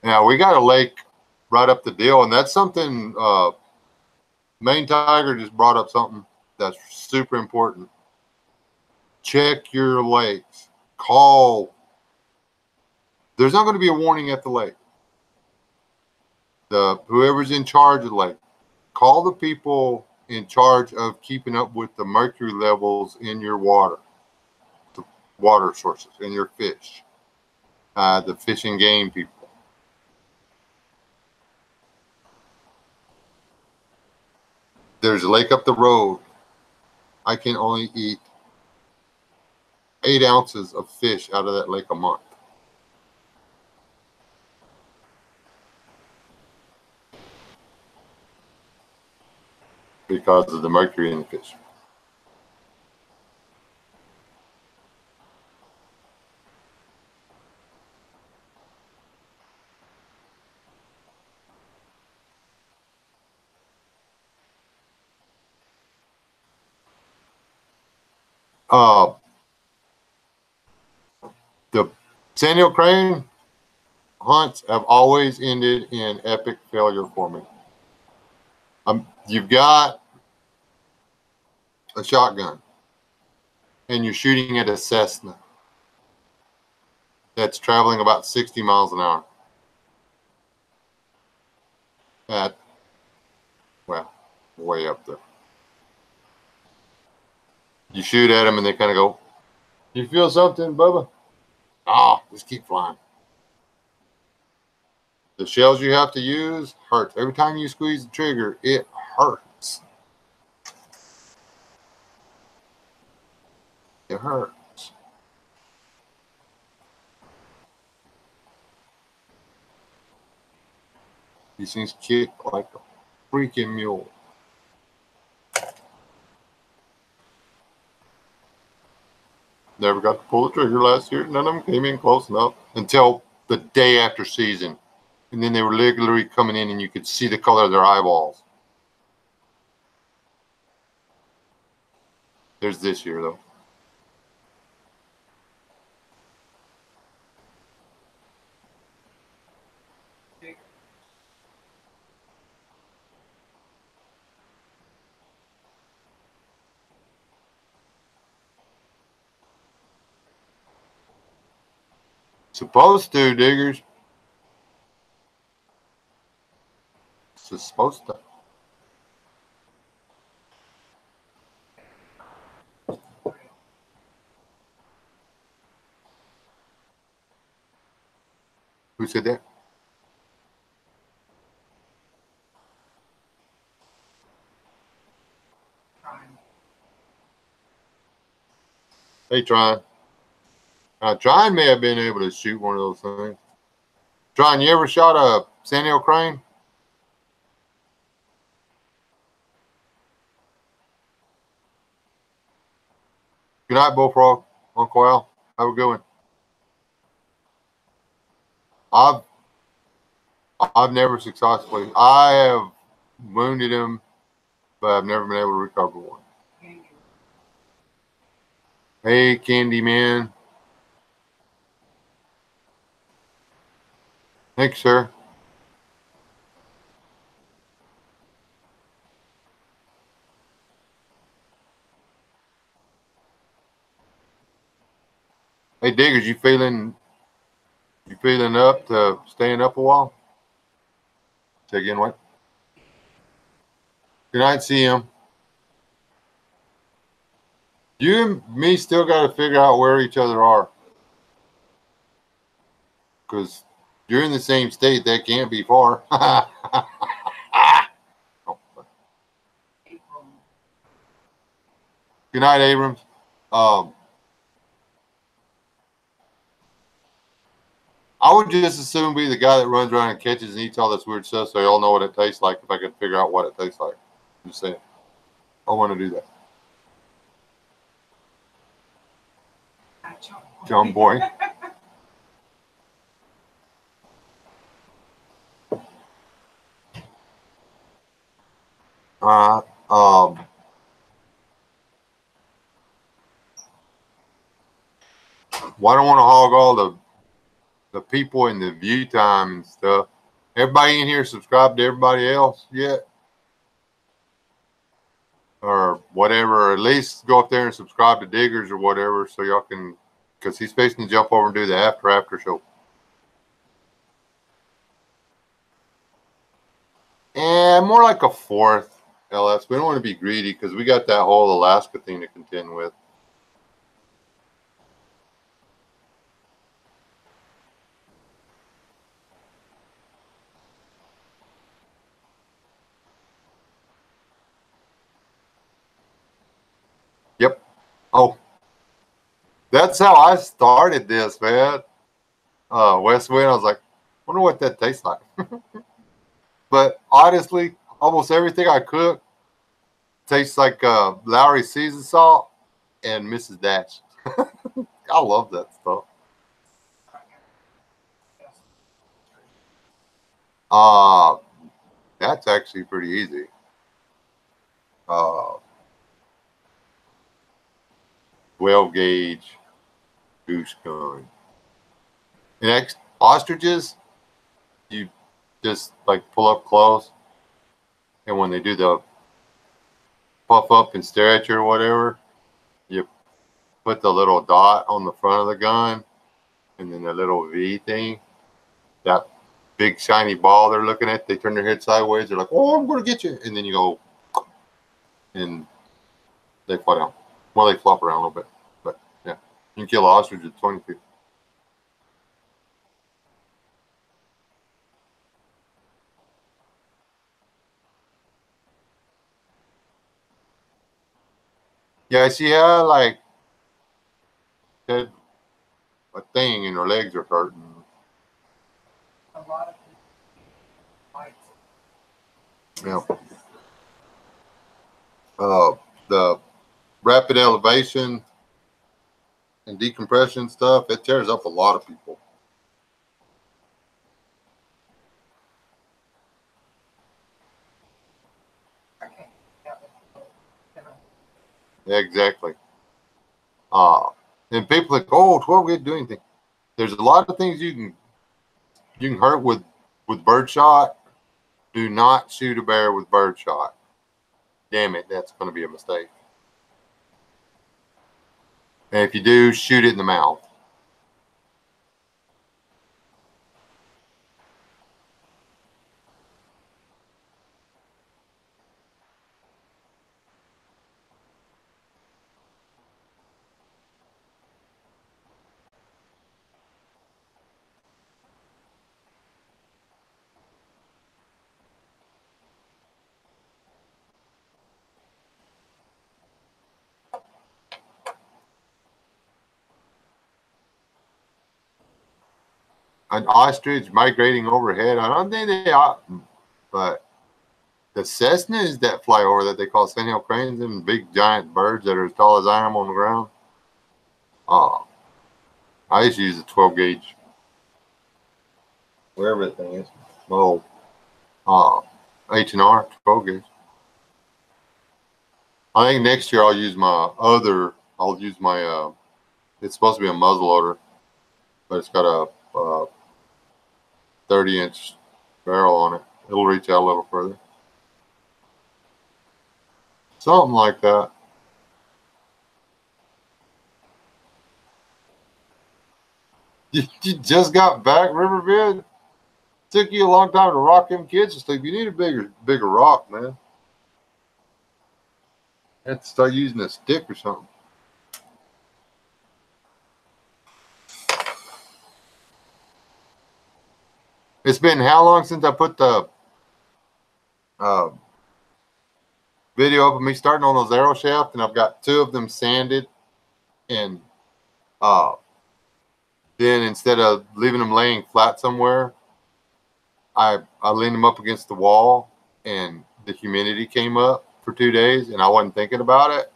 Now we got a lake right up the deal, and that's something. Maine Tiger just brought up something that's super important. Check your lakes. Call. There's not going to be a warning at the lake. Whoever's in charge of the lake, call the people in charge of keeping up with the mercury levels in your water, the water sources, in your fish, the fish and game people. There's a lake up the road. I can only eat 8 ounces of fish out of that lake a month. Because of the mercury in the fish. The Sandy crane hunts have always ended in epic failure for me. You've got a shotgun. and you're shooting at a Cessna that's traveling about 60 miles an hour at, well, way up there. You shoot at them and they kind of go, "You feel something, Bubba?" "Ah, just keep flying." The shells you have to use hurt. Every time you squeeze the trigger, it hurts. It hurts. These things kick like a freaking mule. Never got to pull the trigger last year. None of them came in close enough until the day after season. And then they were literally coming in and you could see the color of their eyeballs. There's this year, though. Supposed to, diggers. It's supposed to. Who said that? Hey, Tron. Tron may have been able to shoot one of those things. Tron, you ever shot a Sandhill crane? Good night, Bullfrog. Uncle Al. Have a good one. I've never successfully. I have wounded him, but I've never been able to recover one. Hey, Candyman. Thanks, sir. Hey, Diggers, you feeling up to staying up a while? Say again, what? Good night, CM. You and me still got to figure out where each other are. Because you're in the same state. That can't be far. Good night, Abrams. I would just as soon be the guy that runs around and catches and eats all this weird stuff so y'all know what it tastes like if I could figure out what it tastes like. I'm just saying. I want to do that. John Boy. Well, I don't want to hog all the people and the view time and stuff. Everybody in here subscribed to everybody else yet? Or whatever, or at least go up there and subscribe to Diggers or whatever so y'all can, because he's fixing to jump over and do the after show. And more like a fourth, LS. We don't want to be greedy because we got that whole Alaska thing to contend with. Yep. Oh, that's how I started this, man. West Wind, I was like, wonder what that tastes like. But honestly, almost everything I cook tastes like Lowry seasoned salt and Mrs. Dash. I love that stuff. That's actually pretty easy. 12 gauge goose gun. And ostriches, you just like pull up close, and when they do the puff up and stare at you or whatever, you put the little dot on the front of the gun, and then the little V thing, that big shiny ball they're looking at, they turn their head sideways. They're like, "Oh, I'm going to get you," and then you go, and they fly down. Well, they flop around a little bit, but yeah, you can kill an ostrich at 20 feet. Yeah, she had like had a thing, and her legs are hurting. A lot of people fights. Yeah. The rapid elevation and decompression stuff, it tears up a lot of people. I can't have it. Yeah, exactly. And people think, oh, 12 gauge do anything. There's a lot of things you can hurt with birdshot. Do not shoot a bear with birdshot. Damn it, that's going to be a mistake. And if you do, shoot it in the mouth. An ostrich migrating overhead, I don't think they are, but the Cessnas that fly over that they call sandhill cranes, them big giant birds that are as tall as I am on the ground. I used to use a 12 gauge, wherever that thing is. Oh, H&R 12 gauge. I think next year I'll use my it's supposed to be a muzzleloader, but it's got a 30-inch barrel on it. It'll reach out a little further. Something like that. You just got back, Riverbend? Took you a long time to rock them kids to sleep. You need a bigger rock, man. You have to start using a stick or something. It's been how long since I put the video up of me starting on those arrow shafts, and I've got 2 of them sanded, and then instead of leaving them laying flat somewhere, I leaned them up against the wall, and the humidity came up for 2 days, and I wasn't thinking about it.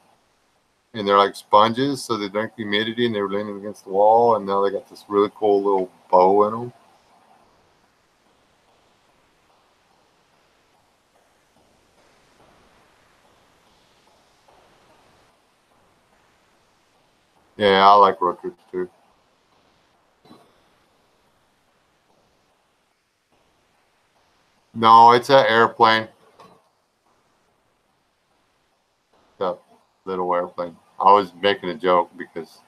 And they're like sponges, so they drink humidity, and they were leaning against the wall, and now they got this really cool little bow in them. Yeah, I like rookers too. No, it's an airplane. The little airplane. I was making a joke because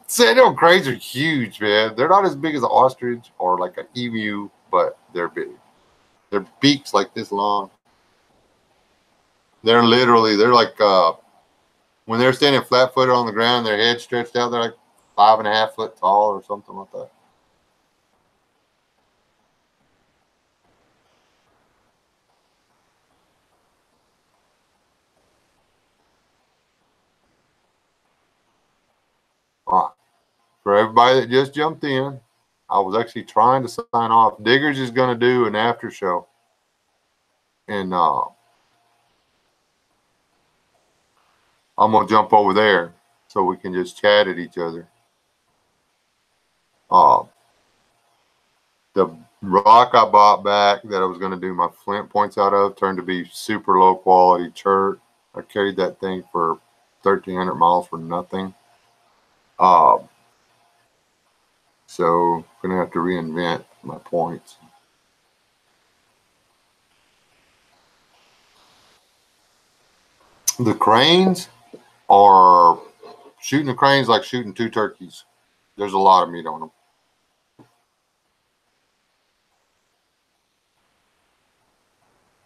sandhill cranes are huge, man. They're not as big as an ostrich or like an emu, but they're big. Their beak's like this long. They're like when they're standing flat footed on the ground, their head stretched out, they're like 5.5 foot tall or something like that. All right. For everybody that just jumped in, I was actually trying to sign off. Diggers is going to do an after show. And I'm going to jump over there so we can just chat at each other. The rock I bought back that I was going to do my flint points out of turned to be super low quality chert. I carried that thing for 1,300 miles for nothing. So I'm going to have to reinvent my points. The cranes, are shooting the cranes like shooting 2 turkeys. There's a lot of meat on them.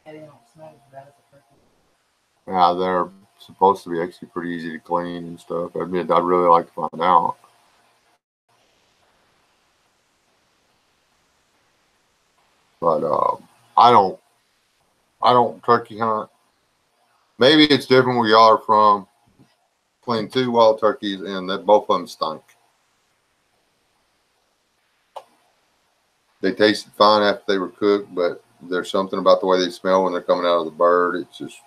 And they don't smell as bad as a turkey. Yeah, they're supposed to be actually pretty easy to clean and stuff. I mean, I'd really like to find out. But I don't turkey hunt. Maybe it's different where y'all are from. Cleaned 2 wild turkeys, and that both of them stunk. They tasted fine after they were cooked, but there's something about the way they smell when they're coming out of the bird. It just,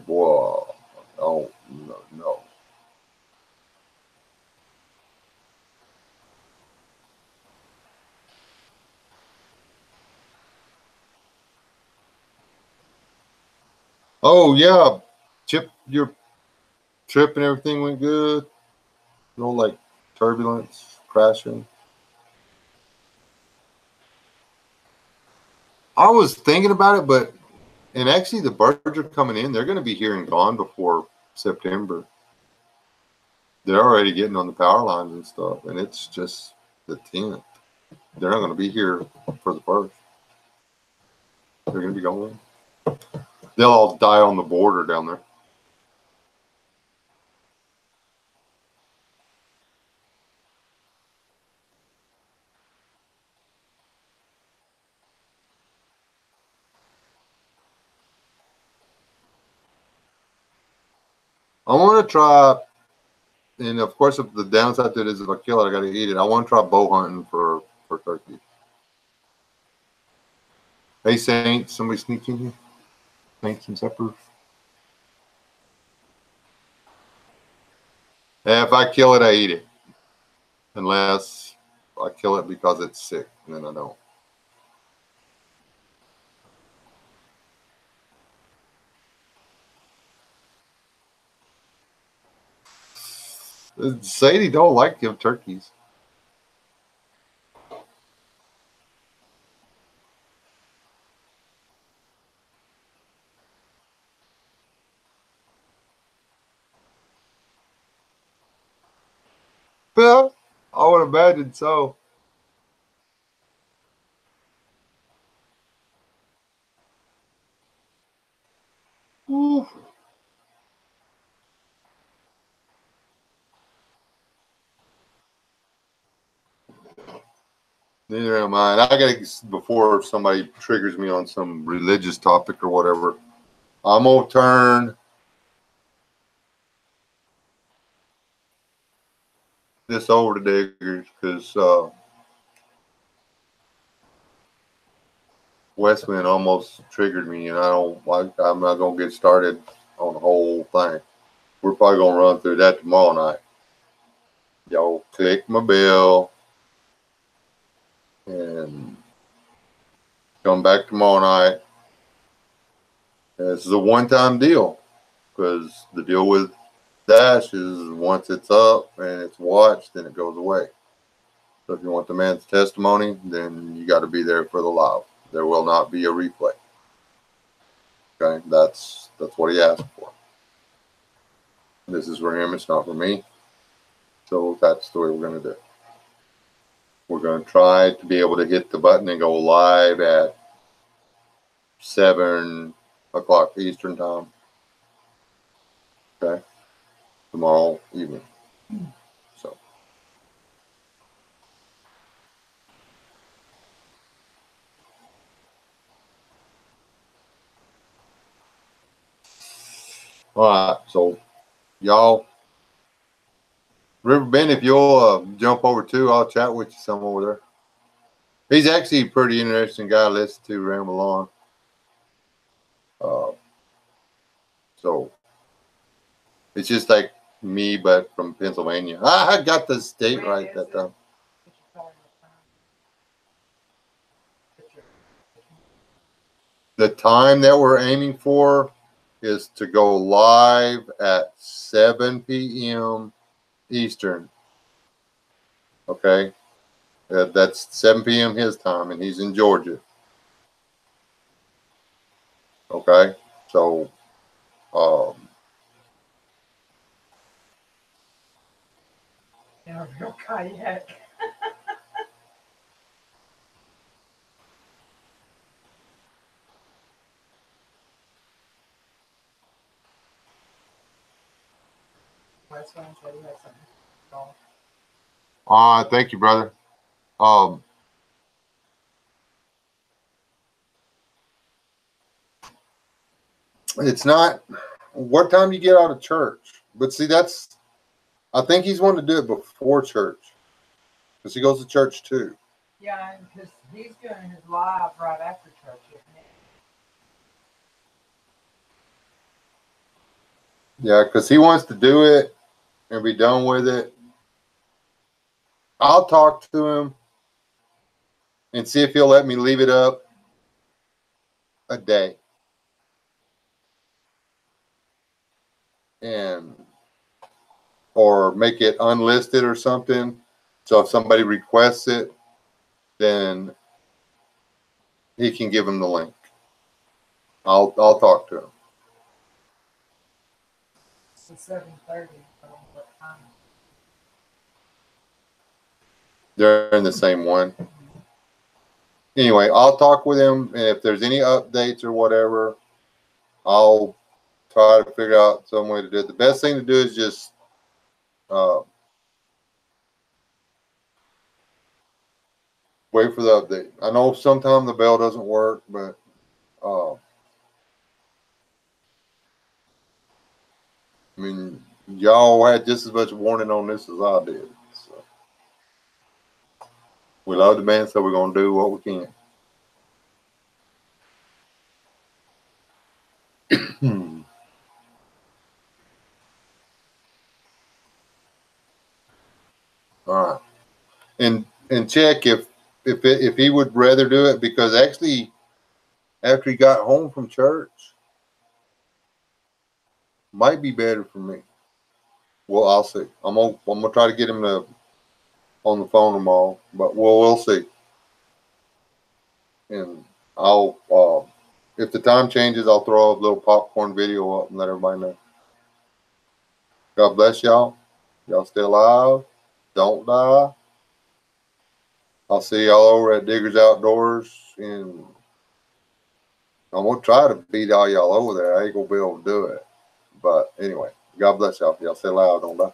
boy, no, no, no. Oh yeah, Chip, your trip and everything went good. No like turbulence, crashing. I was thinking about it, but and actually the birds are coming in. They're going to be here and gone before September. They're already getting on the power lines and stuff, and it's just the 10th. They're not going to be here for the first. They're going to be going. They'll all die on the border down there. I want to try, and of course, if the downside to it is if I kill it, I got to eat it. I want to try bow hunting for turkey. Hey, Saints, somebody sneak in here. Saints and Seppers. Yeah, if I kill it, I eat it. Unless I kill it because it's sick, and then I don't. Sadie don't like give turkeys. Yeah, I would imagine so. Ooh. Neither am I. And I gotta before somebody triggers me on some religious topic or whatever. I'm gonna turn this over to Diggers because Westwind almost triggered me, and I don't like. I'm not gonna get started on the whole thing. We're probably gonna run through that tomorrow night. Y'all click my bell and come back tomorrow night. And this is a one-time deal because the deal with Dash is once it's up and it's watched, then it goes away. So if you want the man's testimony, then you got to be there for the live. There will not be a replay. Okay, that's what he asked for. This is for him. It's not for me. So that's the way we're going to do it. We're going to try to be able to hit the button and go live at 7 o'clock Eastern time. Okay, tomorrow evening. So. All right, so y'all, Riverbend, if you'll jump over too, I'll chat with you some over there. He's actually a pretty interesting guy to listen to ramble on. So it's just like me, but from Pennsylvania. I got the state right that time. The time that we're aiming for is to go live at 7 p.m. Eastern. Okay. That's 7 p.m. his time, and he's in Georgia. Okay. So, a real kayak. My son said he had something. Thank you, brother. Um, it's not what time you get out of church, but see, I think he's wanting to do it before church because he goes to church too. Yeah, because he's doing his live right after church, isn't he? Yeah, because he wants to do it and be done with it. I'll talk to him and see if he'll let me leave it up a day. And or make it unlisted or something. So if somebody requests it, then he can give them the link. I'll talk to him. It's 7:30. What time? They're in the same one. Anyway, I'll talk with him, and if there's any updates or whatever, I'll try to figure out some way to do it. The best thing to do is just wait for the update. I know sometimes the bell doesn't work, but I mean, y'all had just as much warning on this as I did. So we love the man, so we're gonna do what we can. All right, and check if he would rather do it, because actually after he got home from church might be better for me. Well, I'll see. I'm gonna try to get him on the phone tomorrow, but we'll see. And I'll if the time changes, I'll throw a little popcorn video up and let everybody know. God bless y'all. Y'all stay alive. Don't die. I'll see y'all over at Diggers Outdoors, and I'm gonna try to beat all y'all over there. I ain't gonna be able to do it, but anyway, God bless y'all. Y'all stay alive. Don't die.